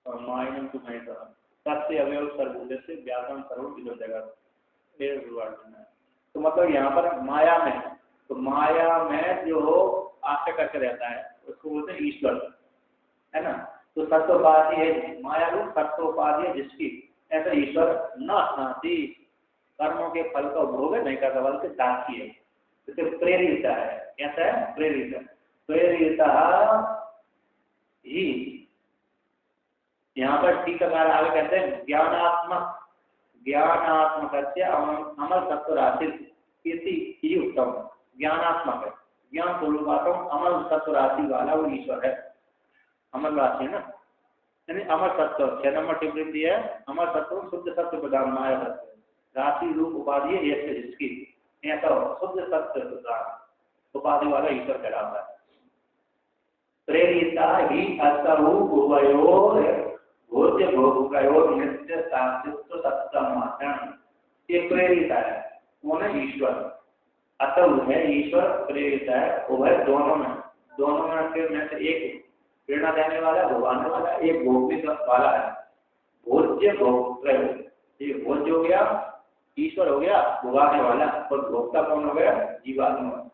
और मायनम तो महेश्वर सबसे अवयव सर्वभूत से व्याकरण सर्व इधर जगत। तो मतलब यहाँ पर माया में, तो माया में जो आश्रय करके रहता है, उसको बोलते हैं ईश्वर, है ना। तो सत्योपाधि है, माया रूप सत्योपाधि है जिसकी, ऐसा ईश्वर न स्नाति, कर्मों के फल का उपभोग नहीं करता बल्कि साक्षी है, जैसे प्रेरित है। कैसा है? प्रेरित। प्रेरिता ही, यहाँ पर टीकाकार आगे कहते हैं ज्ञानात्मक, ज्ञानात्मक अमल तत्व राशि इति उत्तम। ज्ञानात्मक है, ज्ञान स्वरूपात्म अमल तत्व राशि वाला वो ईश्वर है। अमल राशि है ना, यानी अमर तत्व 6 नंबर टिप्पणी दी है। अमर तत्व शुद्ध सत्य प्रदान माया तत्व, राशि रूप उपाधि है ये जिसकी, ऐसा शुद्ध सत्य प्रदान उपाधि वाला ईश्वर कहलाता है। प्रेरिता ही असहु उभयोर भोज्य भोगयोर नित्य साक्षित्व सत्समाचरण, ये प्रेरिता है, वो है ईश्वर। असहु है ईश्वर, प्रेरित है उभय, दोनों में से एक प्रेरणा देने वाला, भोगाने वाला, एक भोगने वाला है। भोज्य भोग, ये भोज्य हो गया, ईश्वर हो गया भोगाने वाला, और भोक्ता कौन हो गया? जीवात्मा।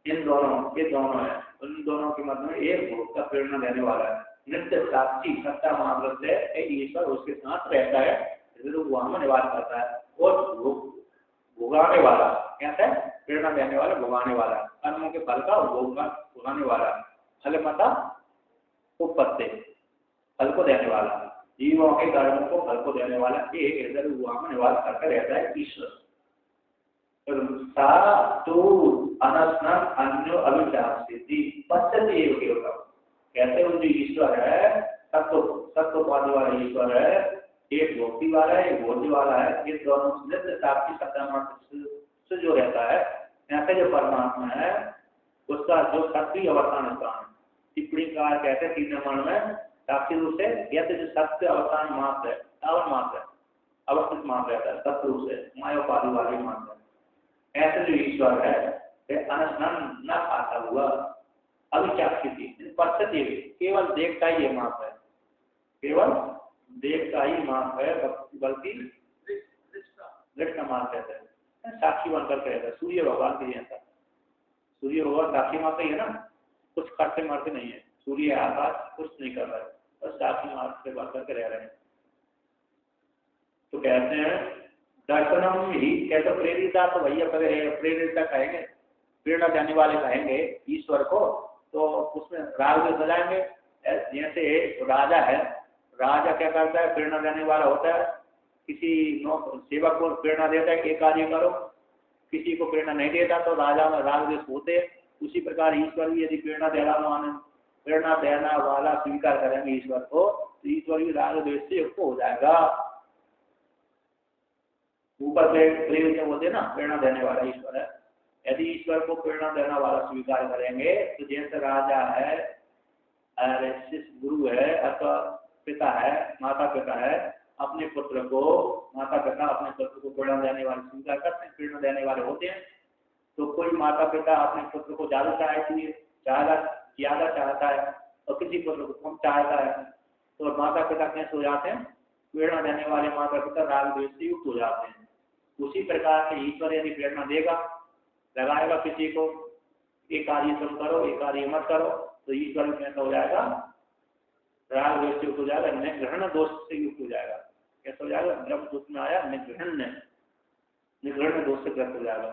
इन दोनों, ये दोनों है, उन दोनों के मध्य में एक भोक्ता प्रेरणा देने वाला है। नित्य साक्षी सत्ता मात्र से ईश्वर उसके साथ रहता है, वहां में निवास करता है। और भोगाने वाला कैसा है? प्रेरणा देने वाला, भोगाने वाला, कर्मों के फल का और भोग का भोगाने वाला, फल मता उपत्ति, फल को देने वाला, जीवों के कर्मों को फल को देने वाला, एक इधर वहां में निवास करके रहता है ईश्वर। कहते हैं जो ईश्वर है सत्वपादी वाला ईश्वर है, एक भोक्ति वाला है, एक भोज्य वाला है, इस दोनों नित्य साक्षी सत्ता से जो रहता है, ऐसे जो परमात्मा है उसका जो सक्रिय अवस्थान स्थान, टिप्पणी कार कहते हैं 3 नंबर में साक्षी रूप से, या तो जो सत्य अवस्थान मात्र है, तावन मात्र है, अवस्थित मात्र रहता है सत्य रूप से, मायोपाधि वाले मात्र है। ऐसे जो ईश्वर है अनशन न खाता हुआ अविचाक्षिति पश्यति, केवल देखता ही है मात्र है, केवल देखता ही मात्र है, बल्कि दृष्टा मात्र रहता है, साक्षी बनकर के रहता है। सूर्य भगवान के जैसा, सूर्य भगवान साक्षी मात्र ही है ना, कुछ करते मारते नहीं है, सूर्य आकाश कुछ नहीं कर रहा है, बस साक्षी मात्र से बनकर के रह रहे हैं। तो कहते हैं दर्शनम ही, कहते प्रेरिता, तो भैया प्रेरिता कहेंगे, प्रेरणा देने वाले कहेंगे ईश्वर को, तो उसमें राग भी सजाएंगे। जैसे राजा है, राजा क्या करता है? प्रेरणा देने वाला होता है, किसी सेवक को प्रेरणा देता है कि कार्य करो, किसी को प्रेरणा नहीं देता तो राजा में राग द्वेष होते। उसी प्रकार ईश्वर भी यदि प्रेरणा देना वाला स्वीकार करेंगे ईश्वर को, तो ईश्वर भी राग द्वेष से युक्त हो जाएगा। ऊपर से प्रेरित बोलते ना, प्रेरणा देने वाला ईश्वर है। यदि ईश्वर को प्रेरणा देने वाला स्वीकार करेंगे तो जैसे राजा है, गुरु है अथवा पिता है, माता पिता है, अपने पुत्र को, माता पिता अपने पुत्र को प्रेरणा देने वाले स्वीकार करते हैं, प्रेरणा देने वाले होते हैं। तो कोई माता पिता अपने पुत्र को ज्यादा चाहता है और किसी पुत्र को कम चाहता है, तो माता पिता कैसे हो जाते हैं? प्रेरणा देने वाले माता पिता राग द्वेष से युक्त हो जाते हैं। उसी प्रकार से ईश्वर यदि प्रेरणा देगा, लगाएगा किसी को, एक कार्य तुम करो, एक कार्य मत करो, तो ईश्वर में कैसा हो जाएगा? राग द्वेष से युक्त हो जाएगा, निग्रहण दोष से युक्त हो जाएगा। कैसा हो जाएगा? ब्रह्म सूत्र में आया निग्रहण दोष से ग्रस्त हो जाएगा।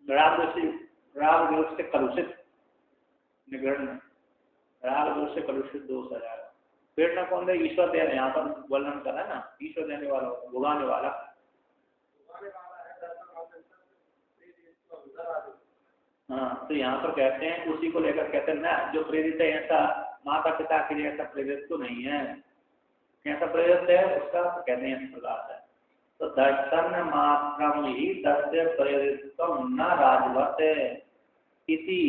राग द्वेष से कलुषित, निग्रहण राग द्वेष से कलुषित दोष आ जाएगा। प्रेरणा कौन दे? ईश्वर दे रहे, यहाँ पर वर्णन करा ना, ईश्वर देने वाला, भुगाने वाला। हाँ, तो यहाँ पर कहते हैं, उसी को लेकर कहते हैं ना, जो प्रेरित है ऐसा माता पिता के लिए ऐसा प्रेरित तो नहीं है। कैसा प्रेरित है उसका तो कहते हैं इस प्रकार है। तो दर्शन मात्रम ही दस्य प्रेरित न राजवत इति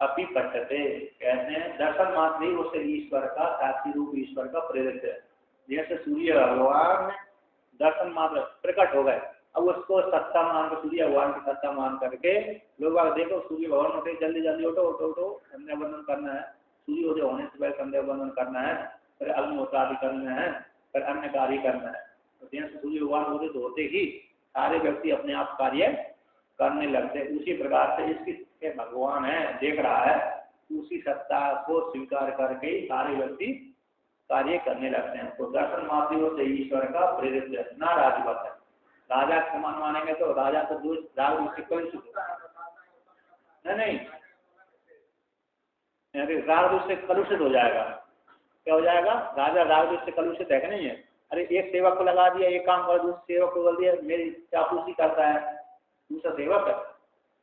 अपि पठते, कहते हैं दर्शन मात्र ही उसे ईश्वर का, साक्षी रूप ईश्वर का प्रेरित है। जैसे सूर्य भगवान दर्शन मात्र प्रकट हो गए, अब उसको सत्ता मान कर, सूर्य भगवान की सत्ता मान करके लोग देखो सूर्य भगवान उठे, जल्दी जल्दी उठो उठो उठो, संध्या बंदन करना है, सूर्योदय होने से पहले संध्या बंदन करना है, फिर अग्निहोत्र आदि करना है, फिर अन्य कार्य करना है। तो जैसे सूर्य भगवान होते तो होते ही सारे व्यक्ति अपने आप कार्य करने लगते हैं। उसी प्रकार से इसकी भगवान है देख रहा है, उसी सत्ता को स्वीकार करके ही सारे व्यक्ति कार्य करने लगते हैं। तो दर्शन मात्रों से ईश्वर का प्रेरित है, ना राजवत है। राजा के समान मानेंगे तो राजा तो राग उससे कलुषित नहीं, राग दूष से कलुषित हो जाएगा। क्या हो जाएगा? राजा राग दूष से कलुषित है कि नहीं है? अरे एक सेवक को लगा दिया, एक काम कर, दूसरे सेवक को बोल दिया मेरी चापलूसी करता है, दूसरा सेवक है,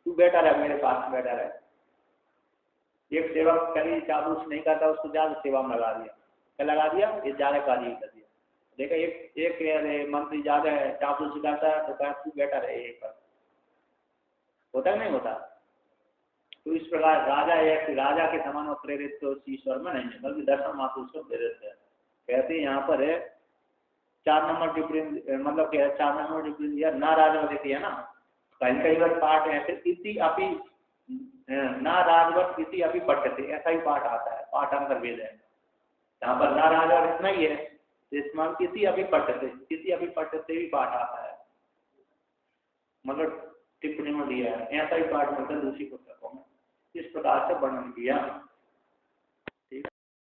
तू बैठा रहे मेरे पास में बैठा रहे। एक सेवक कभी चापलूसी नहीं करता, उसको ज्यादा सेवा में लगा दिया, क्या लगा दिया? ये ज्यादा कार्य कर दिया। देखा एक मंत्री ज्यादा चापलूसी करता है तो कहा तू बैठा रहे, एक पर होता नहीं होता। तो इस प्रकार राजा एक राजा के समान और प्रेरित तो ईश्वर में नहीं है, बल्कि दर्शन मात्र उसको प्रेरित है। कहते हैं यहाँ पर है 4 नंबर टिप्पणी, मतलब क्या है 4 नंबर टिप्पणी या ना राजवत देती है ना, कई बार पाठ है इति अपि ना राजवत इति अपि पठ्यते, ऐसा ही पाठ आता है, पाठांतर वेद है। यहाँ पर ना राजवत इतना ही है, इसमें इति अपि पठ्यते, इति अपि पठ्यते भी पाठ आता है, मतलब टिप्पणी में दिया है, ऐसा ही पाठ मिलता है दूसरी पुस्तकों में। इस प्रकार से वर्णन किया।